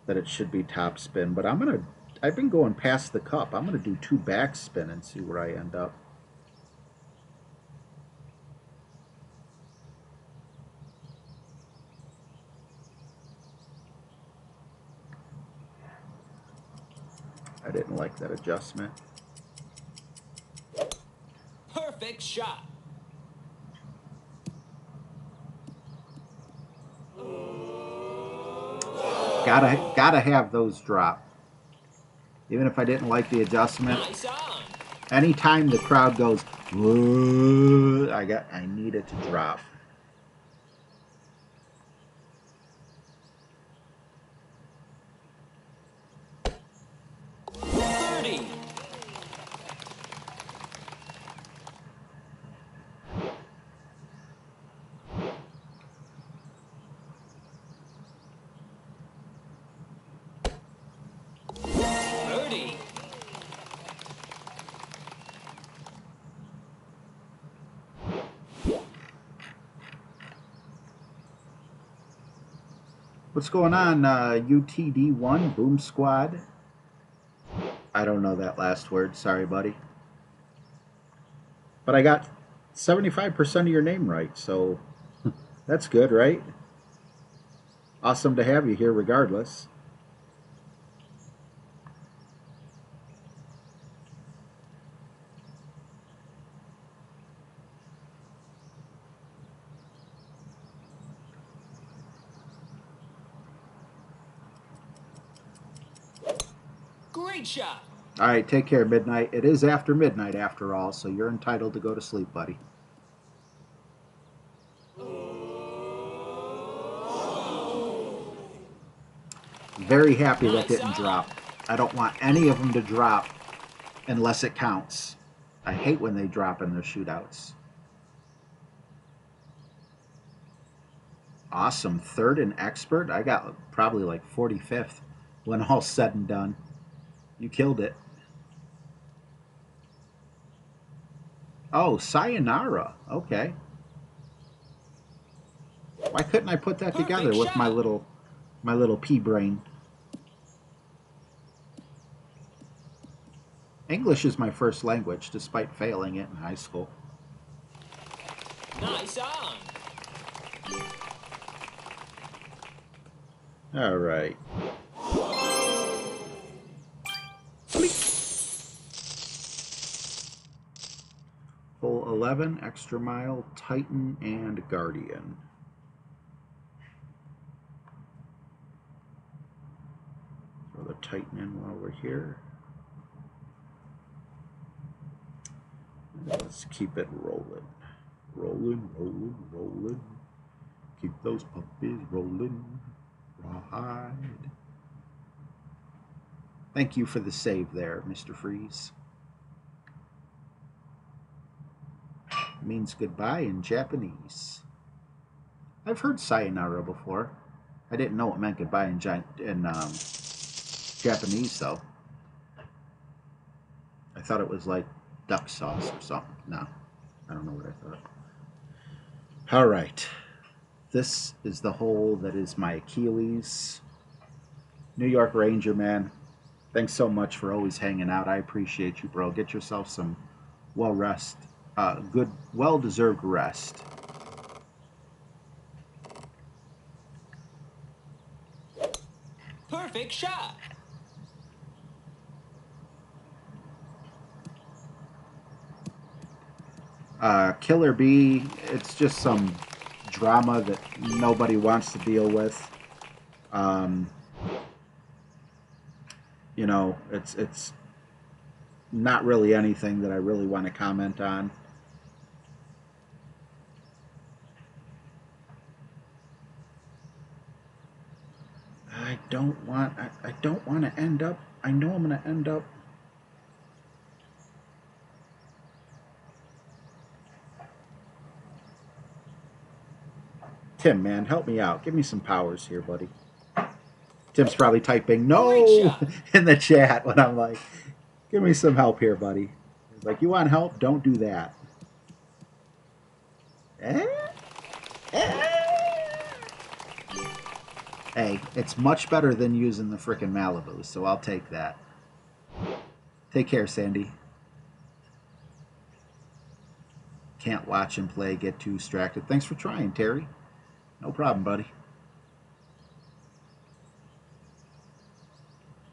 that it should be top spin, but I've been going past the cup. I'm going to do 2 back spin and see where I end up. I didn't like that adjustment. Perfect shot. Gotta have those drop. Even if I didn't like the adjustment. Nice on. Anytime the crowd goes, whoa, I need it to drop. Birdie. Birdie. What's going on, UTD1, Boom Squad? I don't know that last word. Sorry, buddy. But I got 75% of your name right, so that's good, right? Awesome to have you here regardless. Great shot. All right, take care, Midnight. It is after midnight after all, so you're entitled to go to sleep, buddy. Very happy that Nice didn't on. drop. I don't want any of them to drop unless it counts. I hate when they drop in their shootouts. Awesome. Third and expert. I got probably like 45th when all's said and done. You killed it. Oh, sayonara. Okay. Why couldn't I put that Perfect together with shot. my little pea brain? English is my first language, despite failing it in high school. Nice on. All right. Full 11, extra mile, Titan, and Guardian. Throw the Titan in while we're here. Let's keep it rolling. Rolling, rolling, rolling. Keep those puppies rolling. Rawhide. Thank you for the save there, Mr. Freeze. It means goodbye in Japanese. I've heard sayonara before. I didn't know it meant goodbye in Japanese, though. I thought it was like duck sauce or something. No, I don't know what I thought. All right. This is the hole that is my Achilles. New York Ranger, man. Thanks so much for always hanging out. I appreciate you, bro. Get yourself some good, well-deserved rest. Perfect shot. Killer Bee, it's just some drama that nobody wants to deal with. You know, it's not really anything that I really want to comment on. I don't want to end up. I know I'm going to end up. Tim, man, help me out. Give me some powers here, buddy. Tim's probably typing no in the chat when I'm like, give me some help here, buddy. He's like, you want help? Don't do that. Hey, it's much better than using the frickin' Malibu, so I'll take that. Take care, Sandy. Can't watch and play, get too distracted. Thanks for trying, Terry. No problem, buddy.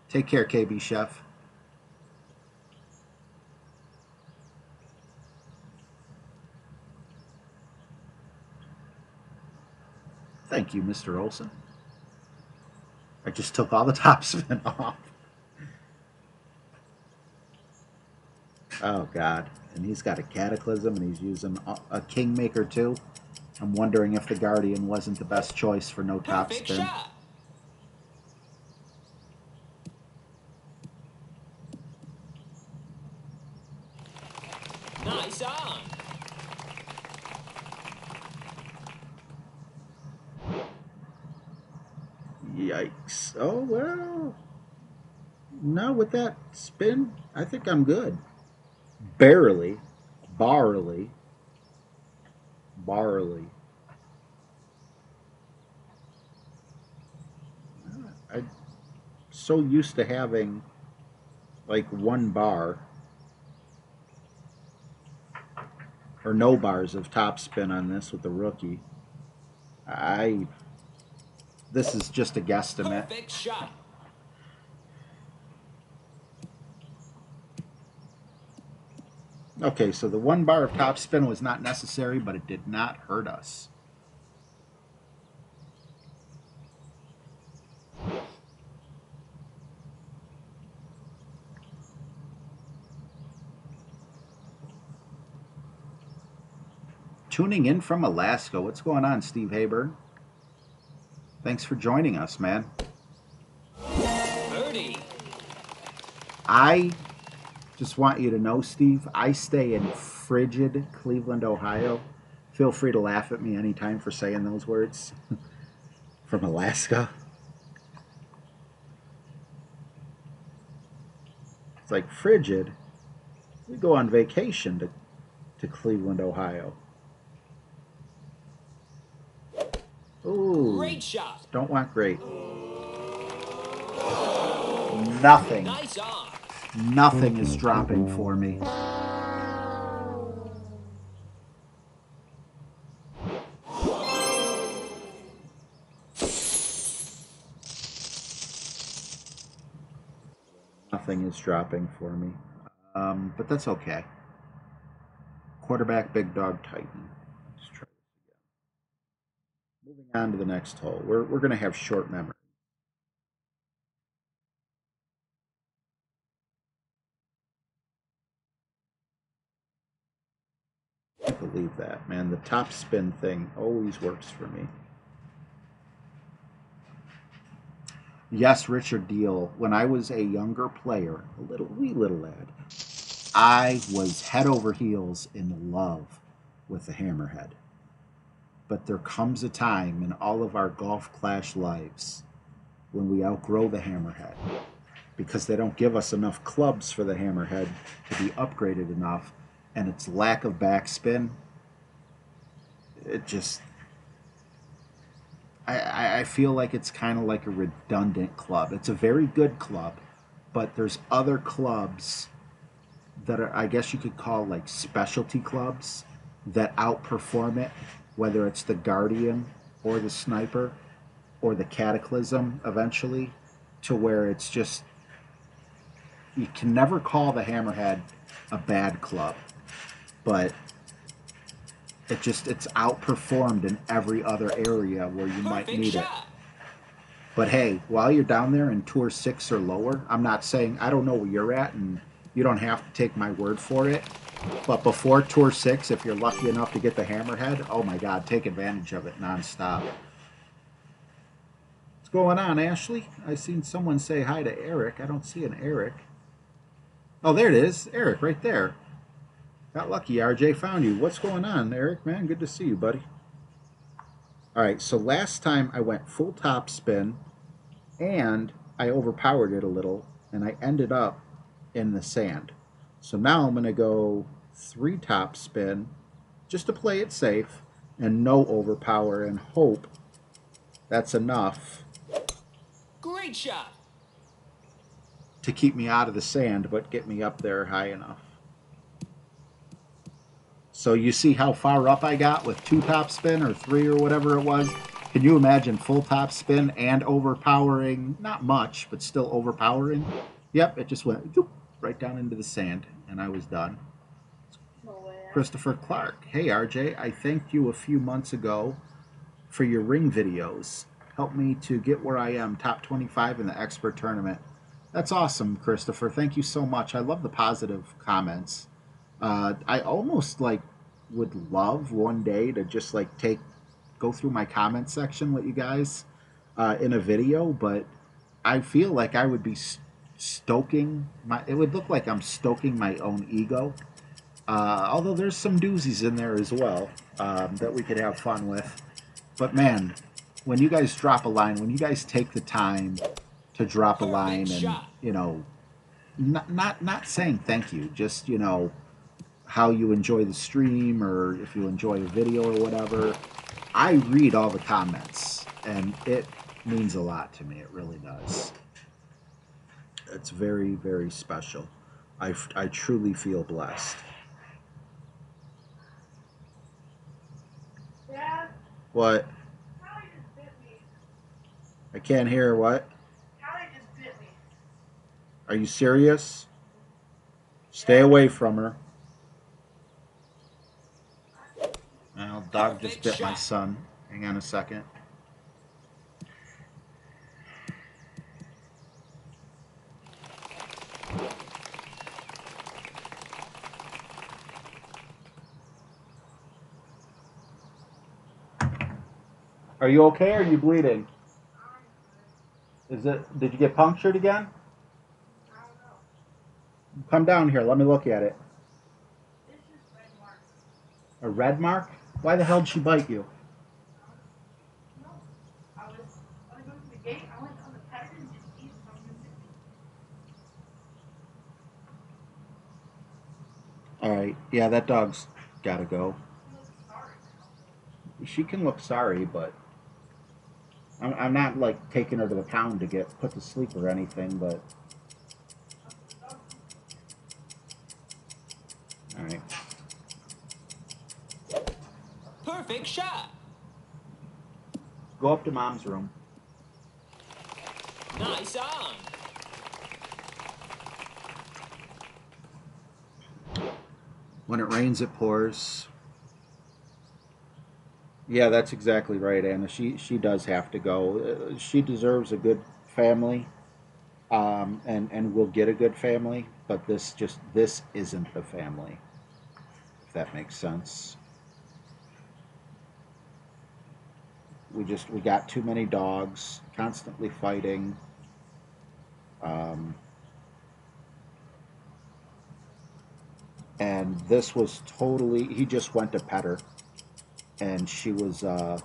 Take care, KB Chef. Thank you, Mr. Olson. I just took all the top spin off. Oh, God. And he's got a Cataclysm, and he's using a Kingmaker, too. I'm wondering if the Guardian wasn't the best choice for no top Perfect spin. shot. Nice on. Yikes. Oh, well. No, with that spin, I think I'm good. Barely. Barley. I'm so used to having like one bar or no bars of top spin on this with the rookie. This is just a guesstimate. Perfect shot. Okay, so the one bar of top spin was not necessary, but it did not hurt us. tuning in from Alaska. What's going on, Steve Haber? Thanks for joining us, man. Birdie. I just want you to know, Steve, I stay in frigid Cleveland, Ohio. Feel free to laugh at me anytime for saying those words. From Alaska. It's like frigid. We go on vacation to Cleveland, Ohio. Ooh. Great shot. Don't want great. Nothing. Nice arm. Nothing is dropping for me. Nothing is dropping for me. But that's okay. Quarterback, big dog, Titan. Let's try this again. Moving on to the next hole. We're going to have short memory. I can't believe that, man. The top spin thing always works for me. Yes, Richard Deal. When I was a younger player, a wee little lad, I was head over heels in love with the hammerhead. But there comes a time in all of our golf clash lives when we outgrow the hammerhead because they don't give us enough clubs for the hammerhead to be upgraded enough, and its lack of backspin, it just... I feel like it's kind of like a redundant club. It's a very good club, but there's other clubs that are, I guess you could call like specialty clubs that outperform it, whether it's the Guardian or the Sniper or the Cataclysm eventually, to where it's just, you can never call the Hammerhead a bad club, but it's outperformed in every other area where you might Perfect need it. shot. But hey, while you're down there in Tour 6 or lower, I'm not saying, I don't know where you're at, and you don't have to take my word for it, but before Tour 6, if you're lucky enough to get the Hammerhead, oh my God, take advantage of it nonstop. What's going on, Ashley? I seen someone say hi to Eric. I don't see an Eric. Oh, there it is. Eric, right there. Got lucky, RJ. Found you. What's going on, Eric, man? Good to see you, buddy. All right, so last time I went full top spin, and I overpowered it a little, and I ended up in the sand. So now I'm going to go 3 top spin, just to play it safe, and no overpower, and hope that's enough Great shot. to keep me out of the sand, but get me up there high enough. So you see how far up I got with 2 top spin or 3 or whatever it was? Can you imagine full top spin and overpowering? Not much, but still overpowering. Yep, it just went right down into the sand, and I was done. No way. Christopher Clark. Hey, RJ, I thanked you a few months ago for your ring videos. Helped me to get where I am, top 25 in the expert tournament. That's awesome, Christopher. Thank you so much. I love the positive comments. I almost would love one day to just go through my comment section with you guys in a video, but I feel like I would be stoking it would look like I'm stoking my own ego. Although there's some doozies in there as well that we could have fun with. But man, when you guys drop a line, when you guys take the time to drop a line, and not saying thank you, just how you enjoy the stream, or if you enjoy a video or whatever. I read all the comments, and it means a lot to me. It really does. It's very, very special. I truly feel blessed. Dad, What? Callie just bit me. I can't hear. What? Callie just bit me. Are you serious? Stay away from her. Well, dog just bit my son. Hang on a second. Are you okay or are you bleeding? Is it? Did you get punctured again? Come down here. Let me look at it. A red mark? Why the hell did she bite you? All right. Yeah, that dog's got to go. She can look sorry, but I'm not like taking her to the pound to get put to sleep or anything, but all right. Perfect shot. Go up to mom's room. Nice on. When it rains, it pours. Yeah, that's exactly right, Anna. She does have to go. She deserves a good family, and will get a good family. But this isn't the family, if that makes sense. We got too many dogs, constantly fighting. Um, and this was totally. He just went to pet her, and she was. Damn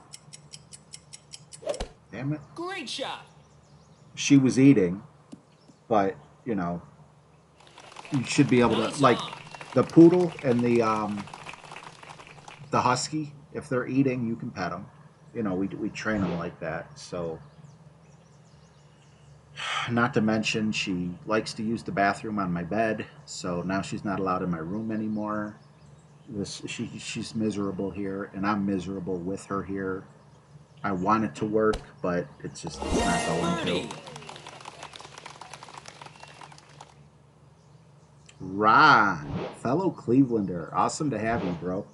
it. Great shot. She was eating, but you know you should be able to Nice like on. the poodle and the husky. If they're eating, you can pet them. You know, we train them like that. So, not to mention, she likes to use the bathroom on my bed. So now she's not allowed in my room anymore. She's miserable here, and I'm miserable with her here. I want it to work, but it's not going Birdie. to. Ron, fellow Clevelander, awesome to have you, bro.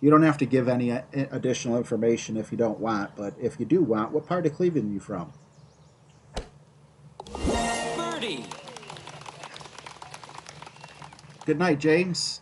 You don't have to give any additional information if you don't want, but if you do want, what part of Cleveland are you from? Birdie. Good night, James.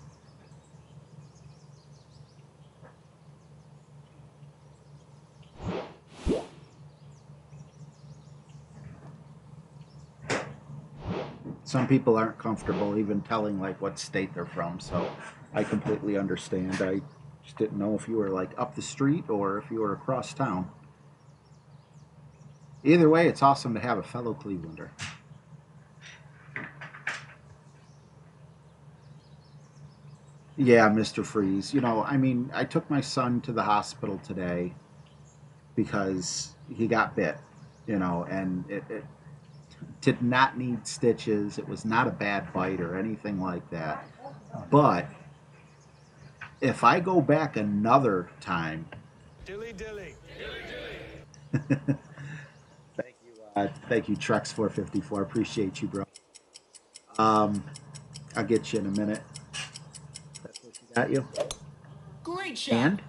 Some people aren't comfortable even telling like what state they're from, so I completely understand. I just didn't know if you were like up the street or if you were across town. Either way, it's awesome to have a fellow Clevelander. Yeah, Mr. Freeze. You know, I mean, I took my son to the hospital today because he got bit, you know, and it did not need stitches. It was not a bad bite or anything like that. But if I go back another time, Dilly dilly. thank you, Trex 454. Appreciate you, bro. Um, I'll get you in a minute. That's what she got you. Great shot. And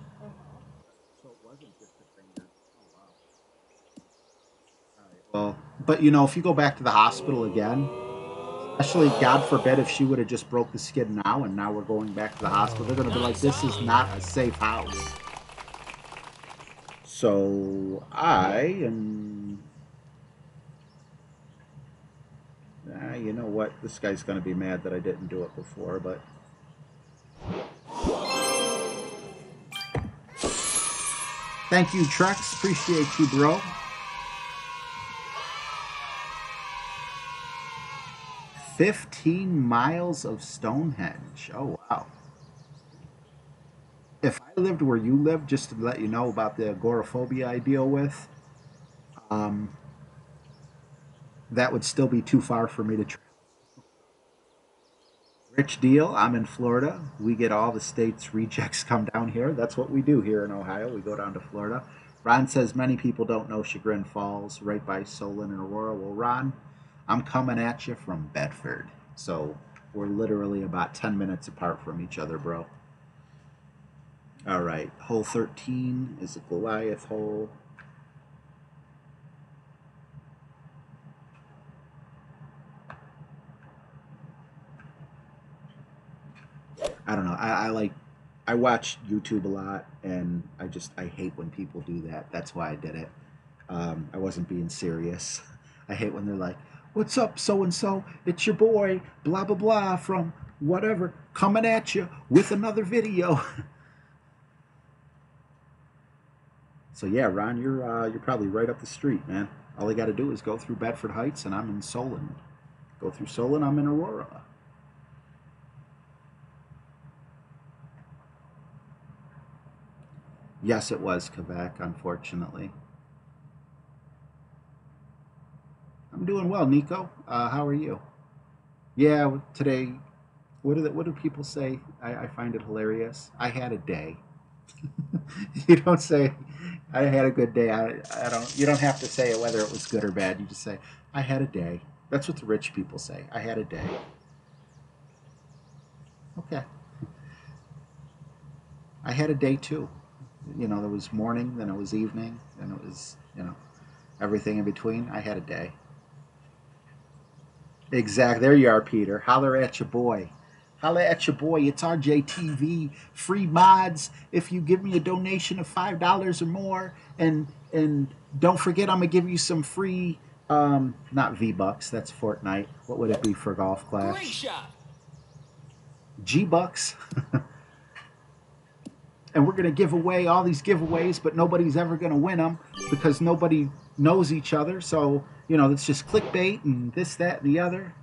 so it wasn't just a finger. Oh wow. All right. Well, but you know, if you go back to the hospital again, especially God forbid if she would have just broke the skin now, and now we're going back to the hospital, they're going to be like, "This is not a safe house." So I am. You know what? This guy's going to be mad that I didn't do it before, but. Thank you, Trex. Appreciate you, bro. 15 miles of Stonehenge. Oh, wow. If I lived where you live, just to let you know about the agoraphobia I deal with, um, that would still be too far for me to travel. Rich deal. I'm in Florida. We get all the states' rejects come down here. That's what we do here in Ohio. We go down to Florida. Ron says many people don't know Chagrin Falls, right by Solon and Aurora. Well, Ron, I'm coming at you from Bedford. So we're literally about 10 minutes apart from each other, bro. All right. Hole 13 is a Goliath hole. I don't know. I watch YouTube a lot, and I hate when people do that. That's why I did it. I wasn't being serious. I hate when they're like, "What's up, so and so? It's your boy, blah blah blah from whatever, coming at you with another video." So yeah, Ron, you're probably right up the street, man. All I got to do is go through Bedford Heights, and I'm in Solon. Go through Solon, I'm in Aurora. Yes, it was Quebec, unfortunately. I'm doing well, Nico. How are you? Yeah, today, what do people say? I find it hilarious. I had a day. You don't say, I had a good day. I don't. You don't have to say it whether it was good or bad. You just say, I had a day. That's what the rich people say. I had a day. Okay. I had a day too. You know, there was morning, then it was evening, then it was, everything in between. I had a day. Exactly. There you are, Peter. Holler at your boy. Holler at your boy. It's RJTV. Free mods. If you give me a donation of $5 or more, and don't forget, I'm gonna give you some free, not V-Bucks. That's Fortnite. What would it be for Golf Great Clash? shot. G-Bucks. And we're gonna give away all these giveaways, but nobody's ever gonna win them because nobody knows each other. So it's just clickbait and this, that, and the other.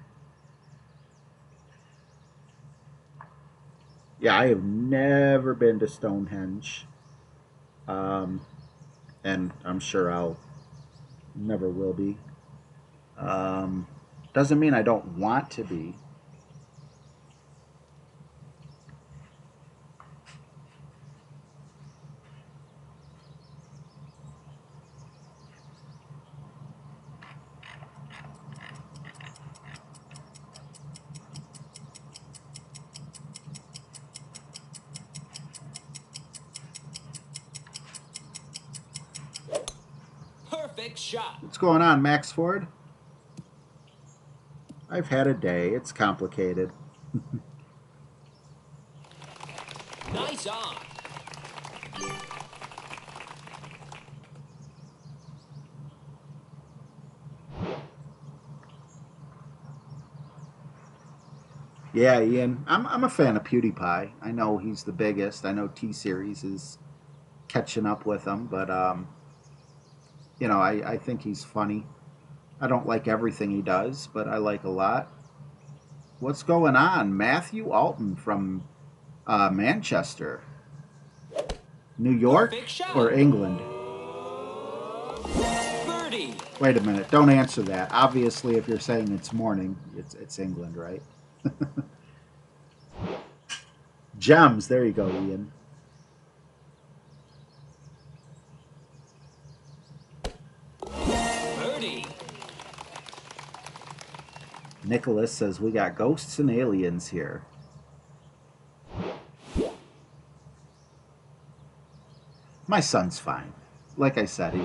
Yeah, I have never been to Stonehenge, and I'm sure I'll never will be. Doesn't mean I don't want to be. Perfect shot. What's going on, Max Ford? I've had a day. It's complicated. Nice on. Yeah, Ian, I'm a fan of PewDiePie. I know he's the biggest. I know T-Series is catching up with him, but I think he's funny. I don't like everything he does, but I like a lot. What's going on? Matthew Alton from Manchester, New York, Perfect shot. or England? Birdie. Wait a minute. Don't answer that. Obviously, if you're saying it's morning, it's England, right? Gems. There you go, Ian. Birdie. Nicholas says we got ghosts and aliens here. My son's fine. Like I said,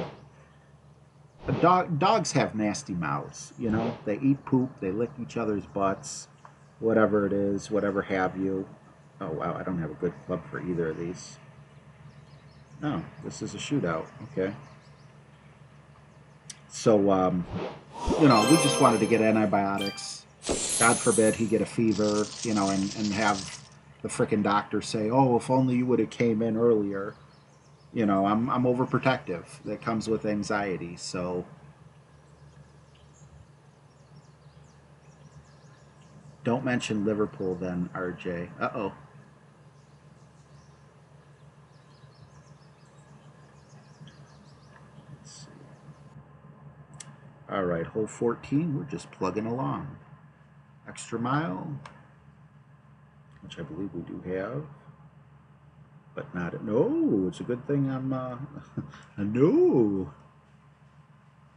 dogs have nasty mouths. They eat poop, they lick each other's butts, whatever it is, whatever have you. Oh wow, I don't have a good club for either of these. Oh, this is a shootout. Okay. So, we just wanted to get antibiotics. God forbid he get a fever, and have the frickin' doctor say, "Oh, if only you would have came in earlier." I'm overprotective. That comes with anxiety. So, don't mention Liverpool then, RJ. Uh-oh. All right, hole 14, we're just plugging along. Extra mile, which I believe we do have, but not, no, it's a good thing I'm, no.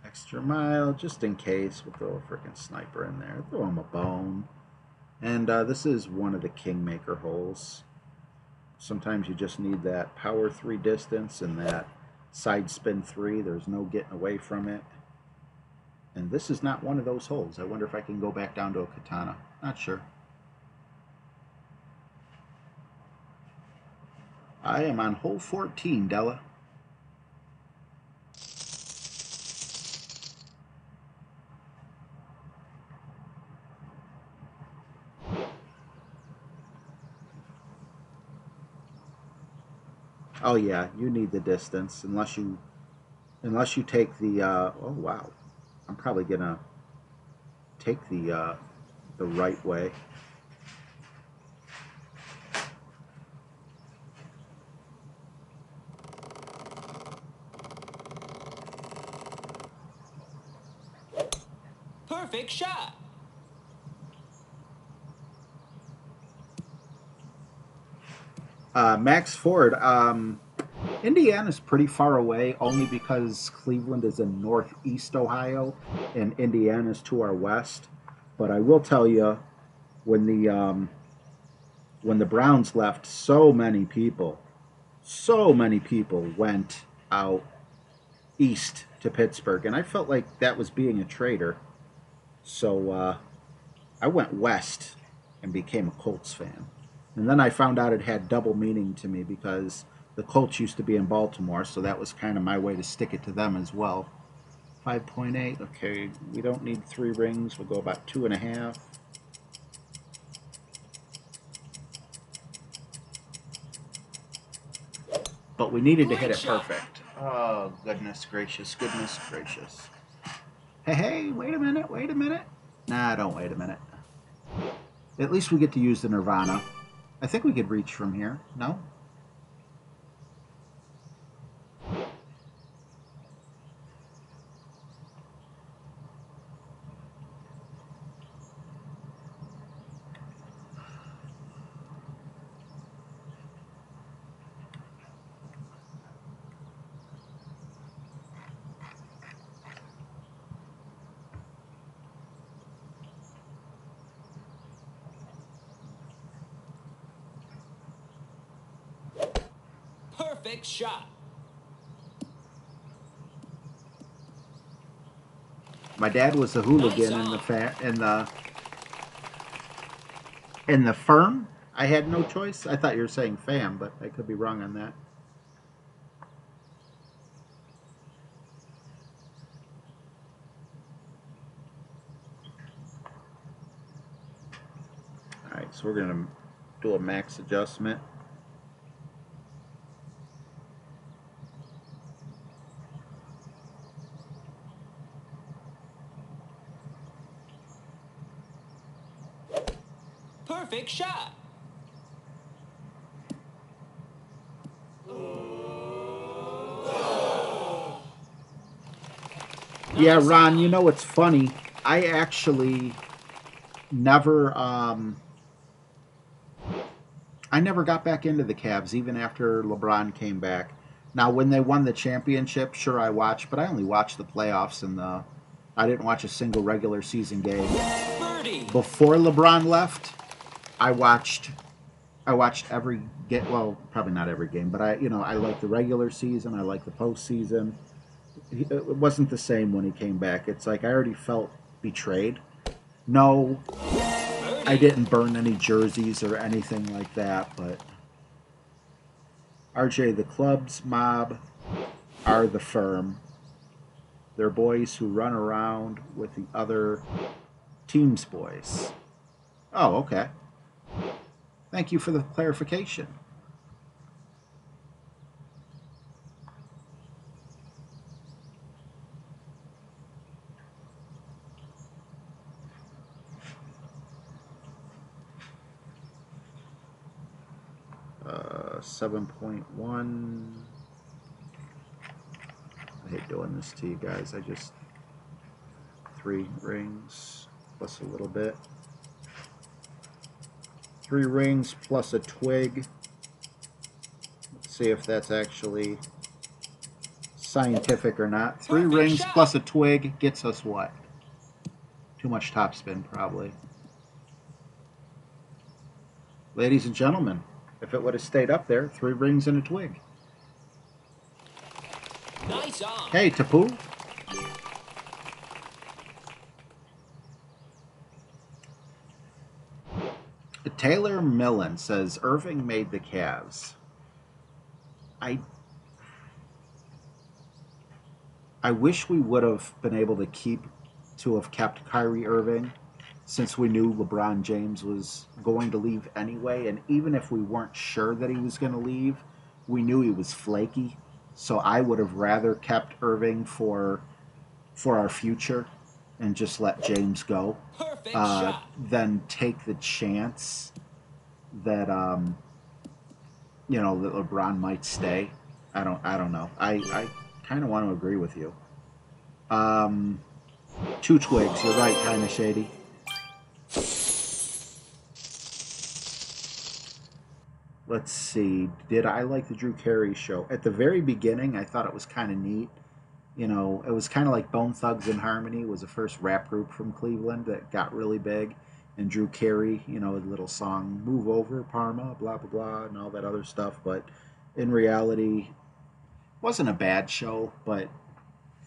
Extra mile, just in case, we'll throw a freaking sniper in there, throw him a bone. And this is one of the Kingmaker holes. Sometimes you just need that power 3 distance and that side spin 3, there's no getting away from it. And this is not one of those holes. I wonder if I can go back down to a katana. Not sure. I am on hole 14, Della. Oh yeah, you need the distance unless you take the oh wow. I'm probably gonna take the right way. Perfect shot. Max Ford, Indiana's pretty far away only because Cleveland is in northeast Ohio and Indiana's to our west. But I will tell you, when the Browns left, so many people went out east to Pittsburgh, and I felt like that was being a traitor. So I went west and became a Colts fan. And then I found out it had double meaning to me because the Colts used to be in Baltimore, so that was kind of my way to stick it to them as well. 5.8, okay, we don't need 3 rings, we'll go about 2.5. But we needed to hit it perfect. Oh, goodness gracious, goodness gracious. Hey, wait a minute, wait a minute. Nah, don't wait a minute. At least we get to use the Nirvana. I think we could reach from here. No? Perfect shot. My dad was a hooligan in the firm. I had no choice. I thought you were saying fam, but I could be wrong on that. All right, so we're going to do a max adjustment. Perfect shot. Yeah, Ron, you know what's funny? I actually never I never got back into the Cavs even after LeBron came back. Now, when they won the championship, sure I watched, but I only watched the playoffs and I didn't watch a single regular season game. Birdie. Before LeBron left, I watched every game. Well, probably not every game, but I like the regular season. I like the postseason. It wasn't the same when he came back. It's like I already felt betrayed. No, I didn't burn any jerseys or anything like that, but RJ, the club's mob are the firm. They're boys who run around with the other team's boys. Oh, okay. Thank you for the clarification. Uh, 7.1. I hate doing this to you guys. 3 rings plus a little bit. 3 rings plus a twig. Let's see if that's actually scientific or not. 3 Perfect rings shot. plus a twig gets us what? Too much topspin, probably. Ladies and gentlemen, if it would have stayed up there, 3 rings and a twig. Nice on. Hey, Tapu. Taylor Millen says Irving made the Cavs. I wish we would have been able to have kept Kyrie Irving, since we knew LeBron James was going to leave anyway, and even if we weren't sure that he was going to leave, we knew he was flaky. So I would have rather kept Irving for our future and just let James go, Perfect shot. than take the chance that that LeBron might stay. I don't know. I kind of want to agree with you. Two twigs. You're right. Kind of shady. Let's see. Did I like the Drew Carey show? At the very beginning, I thought it was kind of neat. You know, it was kind of like Bone Thugs and Harmony was the first rap group from Cleveland that got really big. And Drew Carey, you know, a little song, Move Over, Parma, blah, blah, blah, and all that other stuff. But in reality, it wasn't a bad show, but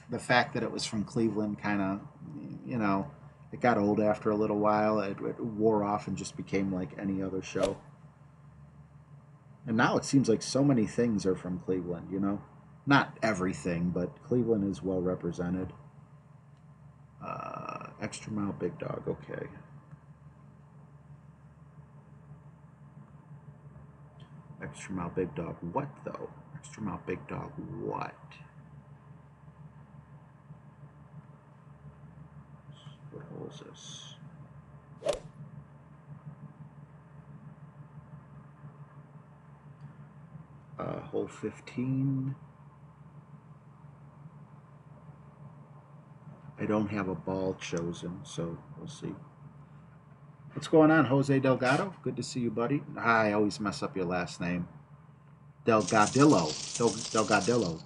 the fact that it was from Cleveland kind of, you know, it got old after a little while. It wore off and just became like any other show. And now it seems like so many things are from Cleveland, you know? Not everything, but Cleveland is well represented. Extra Mile Big Dog, okay. Extra Mile Big Dog, what though? Extra Mile Big Dog, what? What hole is this? Hole 15. I don't have a ball chosen, so we'll see. What's going on, Jose Delgado? Good to see you, buddy. I always mess up your last name. Delgadillo. Delgadillo.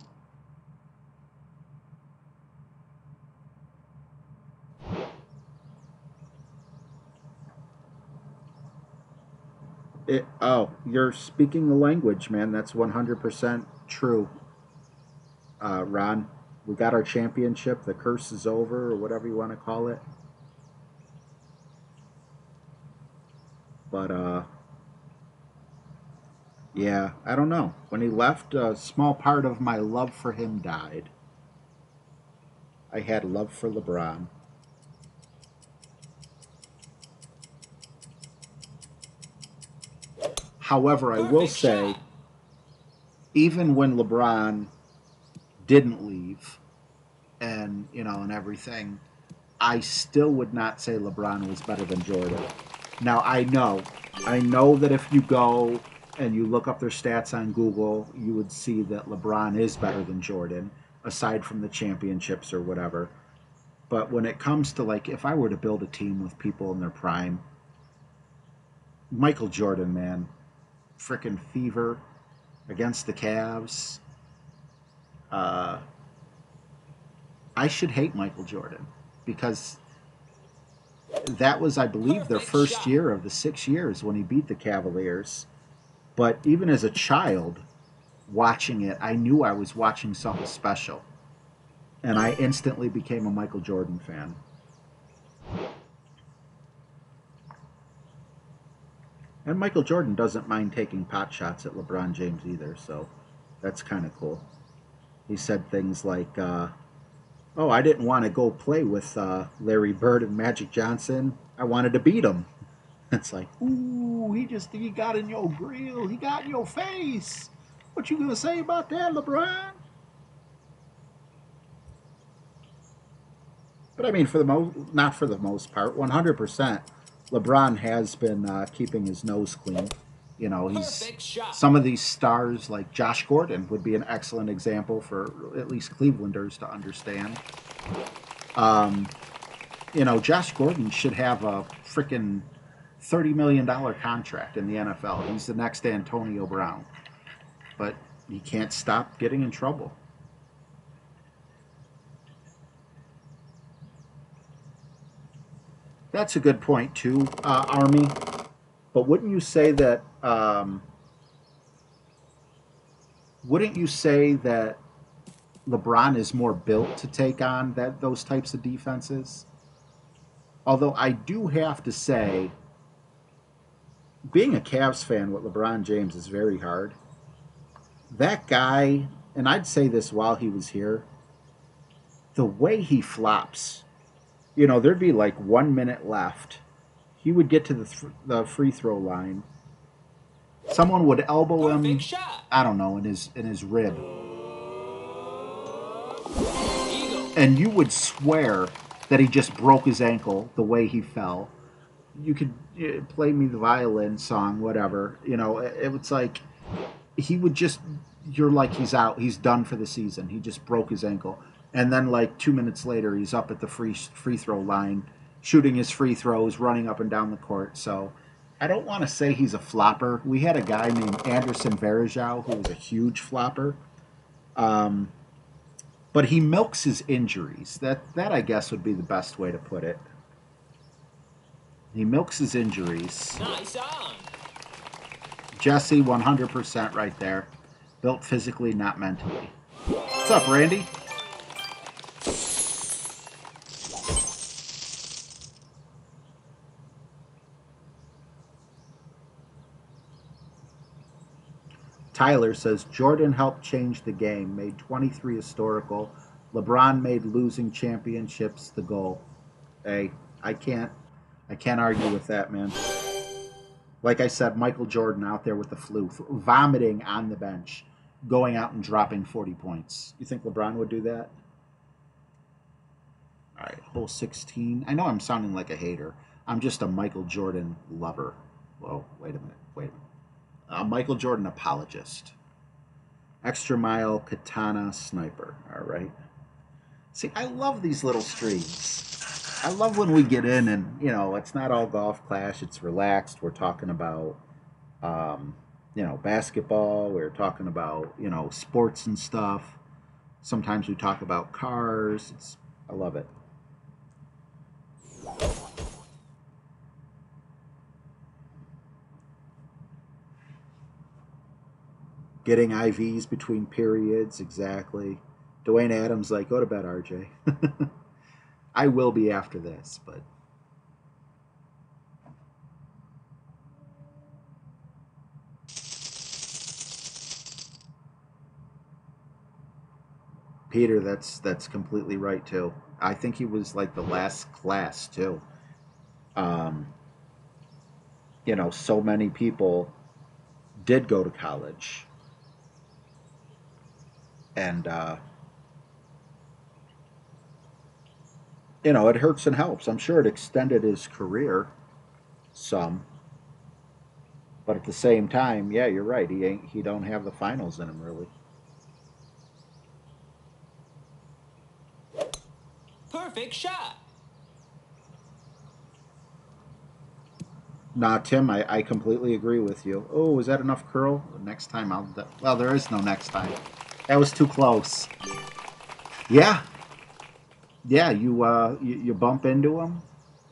Oh, you're speaking the language, man. That's 100% true. Ron, we got our championship. The curse is over, or whatever you want to call it. But, yeah, I don't know. When he left, a small part of my love for him died. I had love for LeBron. However, I will say, even when LeBron didn't leave and, you know, and everything, I still would not say LeBron was better than Jordan. Now, I know that if you go and you look up their stats on Google, you would see that LeBron is better than Jordan, aside from the championships or whatever. But when it comes to, like, if I were to build a team with people in their prime, Michael Jordan, man, frickin' fever against the Cavs. I should hate Michael Jordan because that was, I believe, their first year of the 6 years when he beat the Cavaliers. But even as a child watching it, I knew I was watching something special. And I instantly became a Michael Jordan fan. And Michael Jordan doesn't mind taking pot shots at LeBron James either, so that's kind of cool. He said things like, oh, I didn't want to go play with Larry Bird and Magic Johnson. I wanted to beat him. It's like, ooh, he got in your grill. He got in your face. What you gonna say about that, LeBron? But I mean, not for the most part, 100%. LeBron has been keeping his nose clean. You know, some of these stars like Josh Gordon would be an excellent example for at least Clevelanders to understand. You know, Josh Gordon should have a freaking $30 million contract in the NFL. He's the next Antonio Brown. But he can't stop getting in trouble. That's a good point too, Army. But wouldn't you say that LeBron is more built to take on those types of defenses? Although I do have to say, being a Cavs fan with LeBron James is very hard That guy, and I'd say this while he was here, the way he flops, you know, there'd be like 1 minute left. He would get to the free throw line. Someone would elbow Perfect him, shot. I don't know, in his rib. Eagle. And you would swear that he just broke his ankle the way he fell. You could play me the violin song, whatever. You know, it was like he would just, you're like, he's out, he's done for the season. He just broke his ankle. And then like 2 minutes later, he's up at the free throw line, shooting his free throws, running up and down the court. So I don't want to say he's a flopper. We had a guy named Anderson Varejao who was a huge flopper. But he milks his injuries. That I guess would be the best way to put it. He milks his injuries. Nice on. Jesse, 100% right there. Built physically, not mentally. What's up, Randy? Tyler says Jordan helped change the game, made 23 historical. LeBron made losing championships the goal. Hey, I can't argue with that, man. Like I said, Michael Jordan out there with the flu, vomiting on the bench, going out and dropping 40 points. You think LeBron would do that? All right, hole 16. I know I'm sounding like a hater. I'm just a Michael Jordan lover. Whoa, wait a minute. A Michael Jordan apologist. Extra mile, katana, sniper. All right. See, I love these little streams. I love when we get in and, you know, it's not all golf clash. It's relaxed. We're talking about, basketball. We're talking about, sports and stuff. Sometimes we talk about cars. I love it. Getting IVs between periods, exactly. Dwayne Adams like, go to bed, RJ. I will be after this, but Peter, that's completely right too. I think he was like the last class too. So many people did go to college, and it hurts and helps. I'm sure it extended his career some, but at the same time, yeah, you're right. He don't have the finals in him really. Perfect shot. Nah, Tim, I completely agree with you. Oh, was that enough curl? Next time well, there is no next time. That was too close. Yeah, yeah. You bump into him.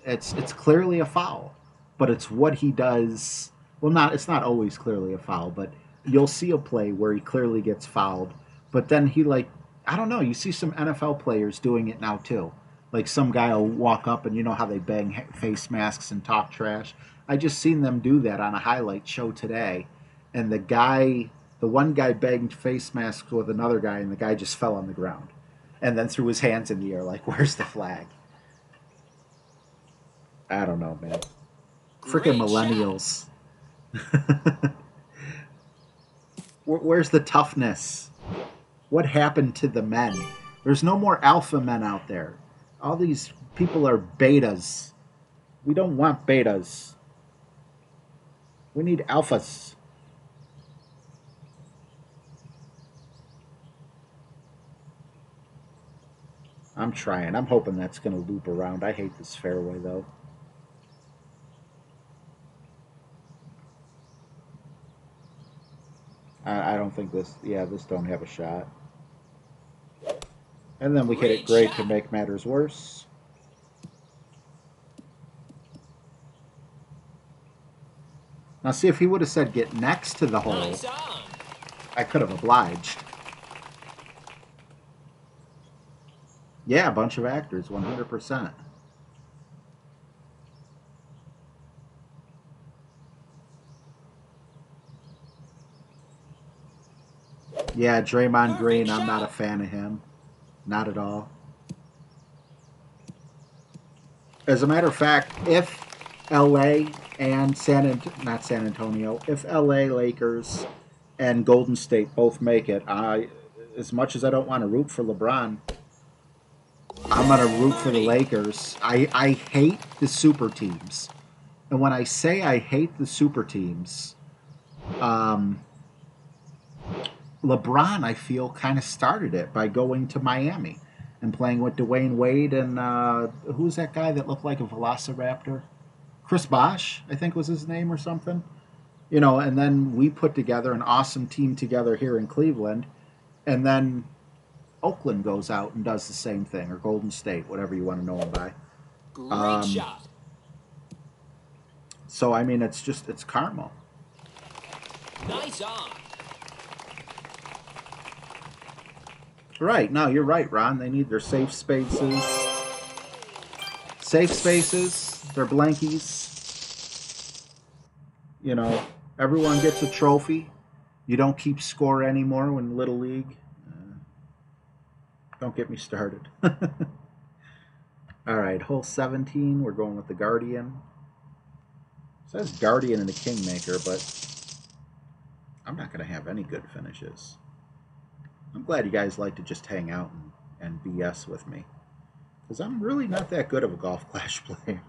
It's clearly a foul, but it's what he does. Well, it's not always clearly a foul, but you'll see a play where he clearly gets fouled, but then I don't know. You see some NFL players doing it now too. Like some guy will walk up and you know how they bang face masks and talk trash. I just seen them do that on a highlight show today, and the one guy banged face masks with another guy, and the guy just fell on the ground, and then threw his hands in the air like, "Where's the flag?" I don't know, man. Freaking Great millennials. Where's the toughness? What happened to the men? There's no more alpha men out there. All these people are betas. We don't want betas. We need alphas. I'm trying. I'm hoping that's going to loop around. I hate this fairway, though. I don't think this... Yeah, this don't have a shot. And then we hit it great to make matters worse. Now, see, if he would have said get next to the hole, Nice on. I could have obliged. Yeah, a bunch of actors, 100%. Yeah, Draymond Green, Perfect I'm not a shot. fan of him. Not at all. As a matter of fact, if LA and not San Antonio, if LA Lakers and Golden State both make it, as much as I don't want to root for LeBron, I'm gonna root for the Birdie. Lakers. I hate the super teams. And when I say I hate the super teams, um, LeBron, I feel, kind of started it by going to Miami and playing with Dwayne Wade and who's that guy that looked like a velociraptor? Chris Bosh, I think was his name or something. You know, and then we put together an awesome team together here in Cleveland, and then Oakland goes out and does the same thing, or Golden State, whatever you want to know them by. Great shot. So I mean, it's karma. Nice on. Right, no, you're right, Ron. They need their safe spaces. Safe spaces, their blankies. You know, everyone gets a trophy. You don't keep score anymore when Little League. Don't get me started. All right, hole 17. We're going with the Guardian. It says Guardian and the Kingmaker, but I'm not going to have any good finishes. I'm glad you guys like to just hang out and BS with me, because I'm really not that good of a Golf Clash player.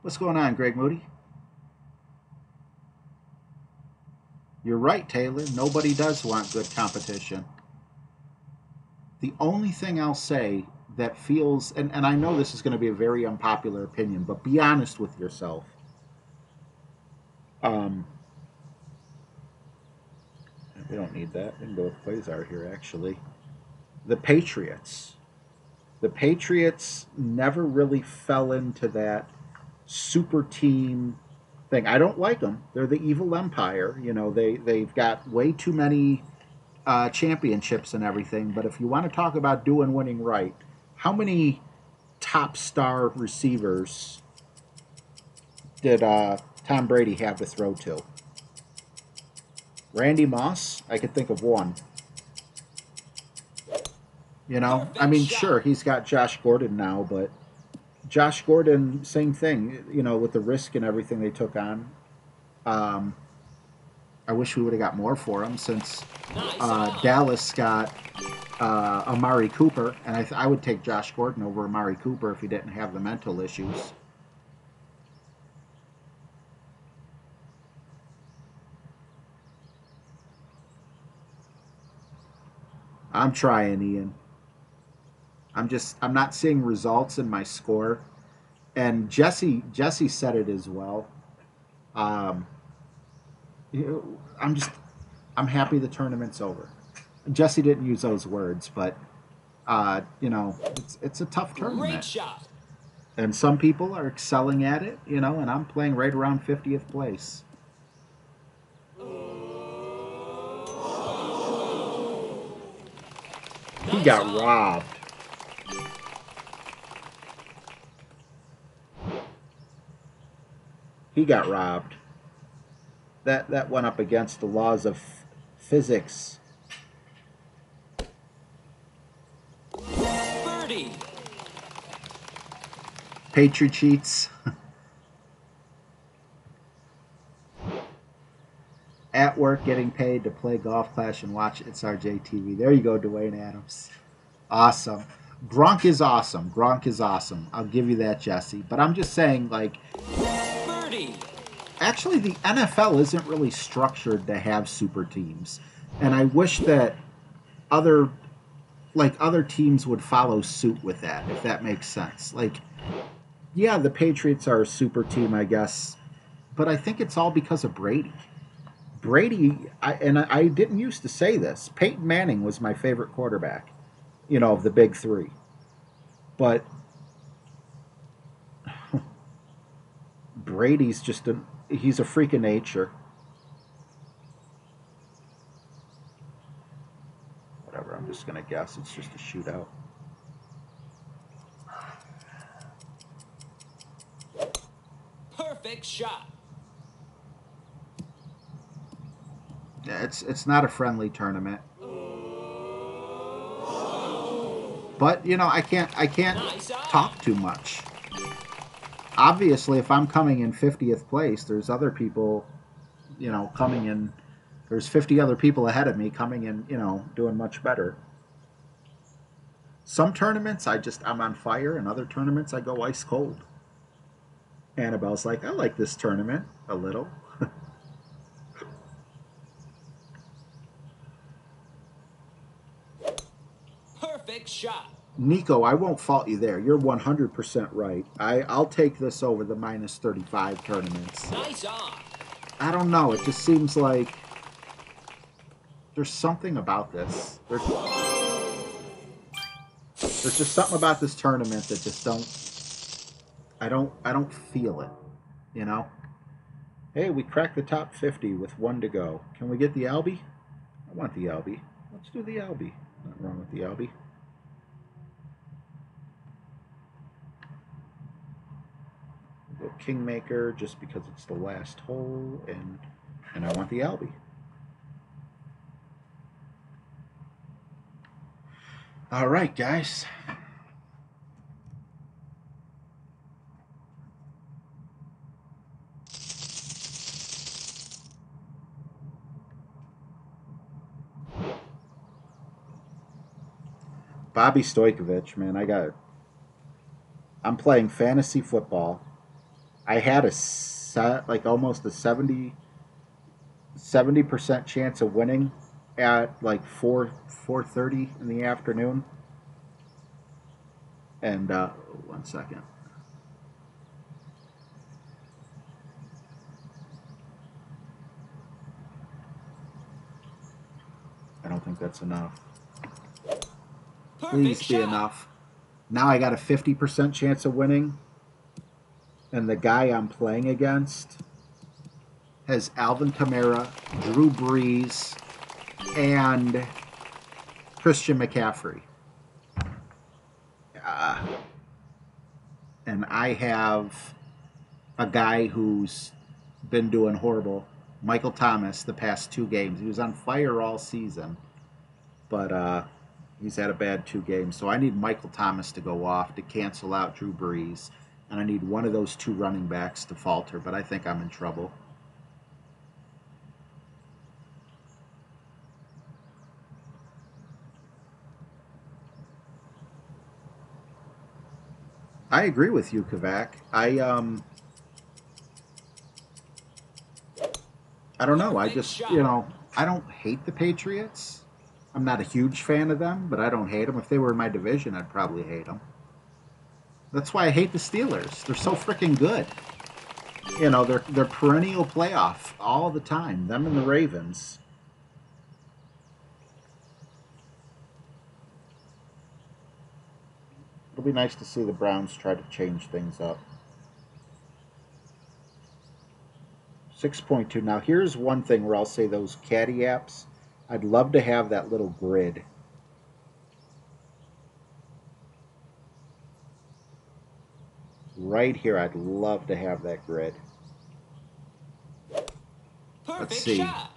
What's going on, Greg Moody? You're right, Taylor. Nobody does want good competition. The only thing I'll say that feels, and I know this is going to be a very unpopular opinion, but be honest with yourself. We don't need that. We can go with Quasar here, actually. The Patriots. The Patriots never really fell into that super team thing. I don't like them. They're the evil empire. You know, they've got way too many championships and everything. But if you want to talk about doing winning right, how many top star receivers did Tom Brady have to throw to? Randy Moss? I could think of one. You know, I mean, sure, he's got Josh Gordon now, but Josh Gordon, same thing, you know, with the risk and everything they took on. I wish we would have got more for him, since Dallas got Amari Cooper, and I would take Josh Gordon over Amari Cooper if he didn't have the mental issues. I'm trying, Ian. I'm not seeing results in my score. And Jesse said it as well. Um, I'm happy the tournament's over. Jesse didn't use those words, but you know, it's a tough tournament. Great shot. And some people are excelling at it, you know, and I'm playing right around 50th place. He got robbed. He got robbed. That went up against the laws of physics. Birdie. Patriot cheats. At work, getting paid to play Golf Clash and watch It's RJ TV. There you go, Dwayne Adams. Awesome. Gronk is awesome. Gronk is awesome. I'll give you that, Jesse. But I'm just saying, like, Birdie. actually, the NFL isn't really structured to have super teams. And I wish that other teams would follow suit with that, if that makes sense. Like, yeah, the Patriots are a super team, I guess, but I think it's all because of Brady. Brady, I didn't used to say this, Peyton Manning was my favorite quarterback, you know, of the big three. But Brady's he's a freak of nature. Whatever, I'm just going to guess it's just a shootout. Perfect shot. it's not a friendly tournament. But you know, I can't talk too much. Obviously, if I'm coming in 50th place, there's other people, you know, coming in. There's 50 other people ahead of me coming in, you know, doing much better. Some tournaments I'm on fire, and other tournaments I go ice cold. Annabelle's like, I like this tournament a little. Perfect shot. Nico, I won't fault you there. You're 100% right. I'll take this over the minus 35 tournaments. Nice on. I don't know. It just seems like there's something about this. There's just something about this tournament that just I don't feel it, you know? Hey, we cracked the top 50 with 1 to go. Can we get the Albie? I want the Albie. Let's do the Albie. Nothing wrong with the Albie. We'll go Kingmaker just because it's the last hole, and I want the Albie. All right, guys. Bobby Stojkovic, man, I'm playing fantasy football. I had almost a 70% chance of winning at like 4:30 in the afternoon. And 1 second. I don't think that's enough. Please be enough. Now I got a 50% chance of winning. And the guy I'm playing against has Alvin Kamara, Drew Brees, and Christian McCaffrey. And I have a guy who's been doing horrible, Michael Thomas, the past 2 games. He was on fire all season, but he's had a bad 2 games. So I need Michael Thomas to go off to cancel out Drew Brees, and I need one of those 2 running backs to falter, but I think I'm in trouble. I agree with you, Kavak. I don't know. I just, you know, I don't hate the Patriots. I'm not a huge fan of them, but I don't hate them. If they were in my division, I'd probably hate them. That's why I hate the Steelers. They're so freaking good. You know, they're perennial playoff all the time. Them and the Ravens. It'll be nice to see the Browns try to change things up. 6.2. Now, here's one thing where I'll say those caddy apps, I'd love to have that little grid. Right here, I'd love to have that grid. Let's see. Shot.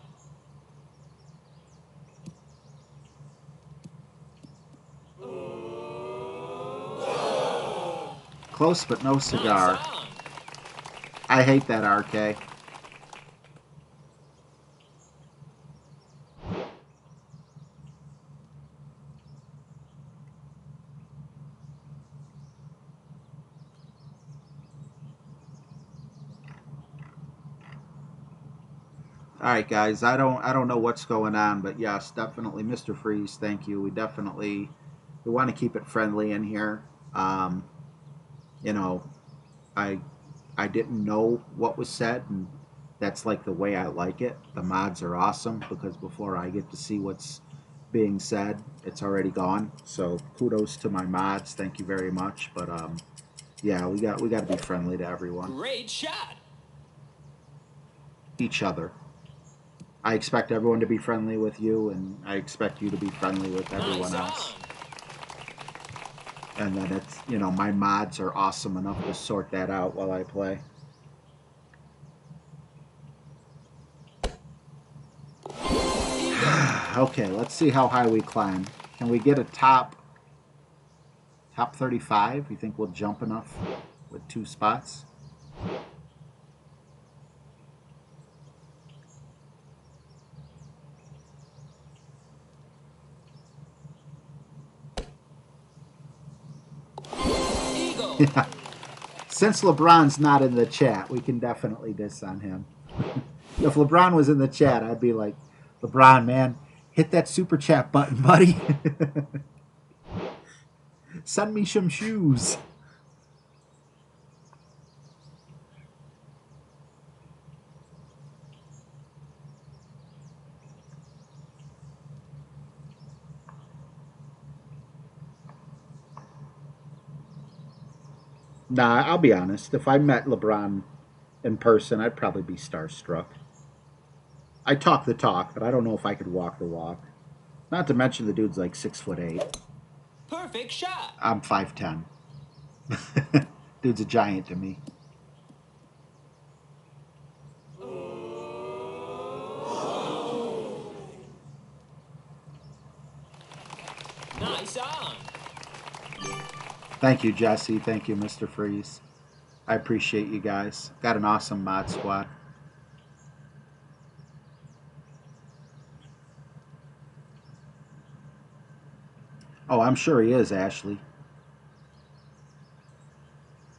Close, but no cigar. I hate that, RK. All right, guys. I don't know what's going on, but yes, definitely, Mr. Freeze. Thank you. We want to keep it friendly in here. You know, I didn't know what was said, and that's like the way I like it. The mods are awesome because before I get to see what's being said, it's already gone. So kudos to my mods. Thank you very much. But yeah, we got to be friendly to everyone. Great shot. Each other. I expect everyone to be friendly with you, and I expect you to be friendly with everyone else. And then it's, you know, my mods are awesome enough to sort that out while I play. Okay, let's see how high we climb. Can we get a top 35? You think we'll jump enough with 2 spots? Eagle. Yeah. Since LeBron's not in the chat, we can definitely diss on him. If LeBron was in the chat, I'd be like, LeBron, man, hit that super chat button, buddy. Send me some shoes. Nah, I'll be honest. If I met LeBron in person, I'd probably be starstruck. I talk the talk, but I don't know if I could walk the walk. Not to mention the dude's like 6'8". Perfect shot. I'm 5'10". Dude's a giant to me. Nice on. Thank you, Jesse. Thank you, Mr. Freeze. I appreciate you guys. Got an awesome mod squad. Oh, I'm sure he is, Ashley.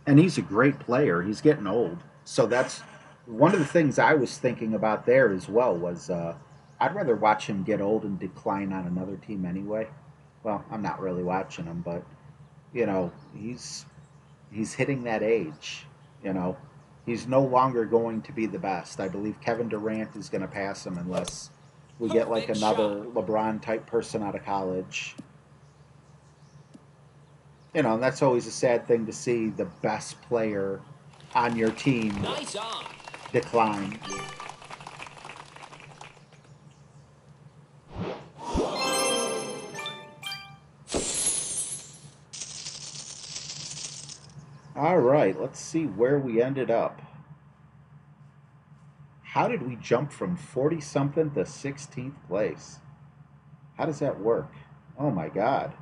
And he's a great player. He's getting old. So that's one of the things I was thinking about there as well was I'd rather watch him get old and decline on another team anyway. Well, I'm not really watching him, but you know, he's hitting that age, you know. He's no longer going to be the best. I believe Kevin Durant is going to pass him unless we get like Perfect another shot. LeBron type person out of college. You know, and that's always a sad thing to see the best player on your team Nice on. decline. All right, let's see where we ended up. How did we jump from 40-something to 16th place? How does that work? Oh my God.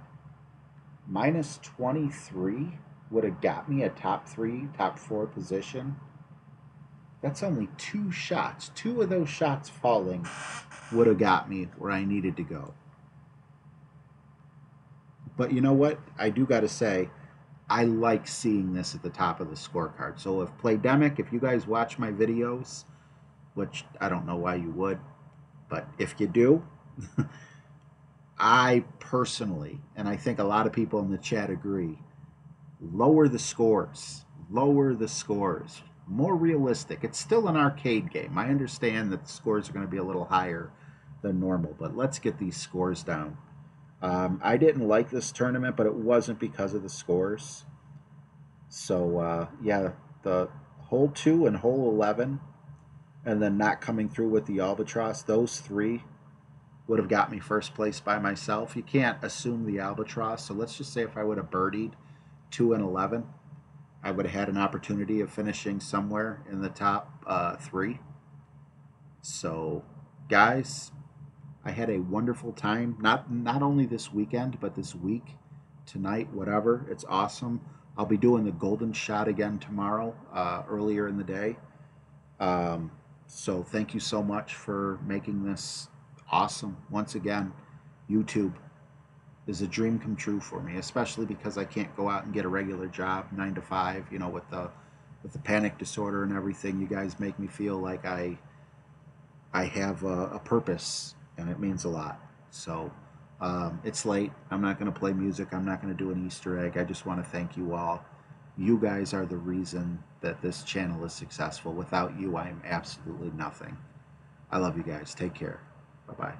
Minus 23 would have got me a top 3, top 4 position. That's only 2 shots. 2 of those shots falling would have got me where I needed to go. But you know what? I do got to say, I like seeing this at the top of the scorecard. So if Playdemic, if you guys watch my videos, which I don't know why you would, but if you do, I personally, and I think a lot of people in the chat agree, lower the scores. Lower the scores. More realistic. It's still an arcade game. I understand that the scores are going to be a little higher than normal, but let's get these scores down. I didn't like this tournament, but it wasn't because of the scores. So, yeah, the hole 2 and hole 11, and then not coming through with the albatross, those 3 would have got me first place by myself. You can't assume the albatross, so let's just say if I would have birdied 2 and 11, I would have had an opportunity of finishing somewhere in the top 3. So, guys, I had a wonderful time. Not only this weekend, but this week, tonight, whatever. It's awesome. I'll be doing the golden shot again tomorrow, earlier in the day. So thank you so much for making this awesome. Once again, YouTube is a dream come true for me, especially because I can't go out and get a regular job 9 to 5. You know, with the panic disorder and everything. You guys make me feel like I have a purpose, and it means a lot. So it's late. I'm not going to play music. I'm not going to do an Easter egg. I just want to thank you all. You guys are the reason that this channel is successful. Without you, I am absolutely nothing. I love you guys. Take care. Bye-bye.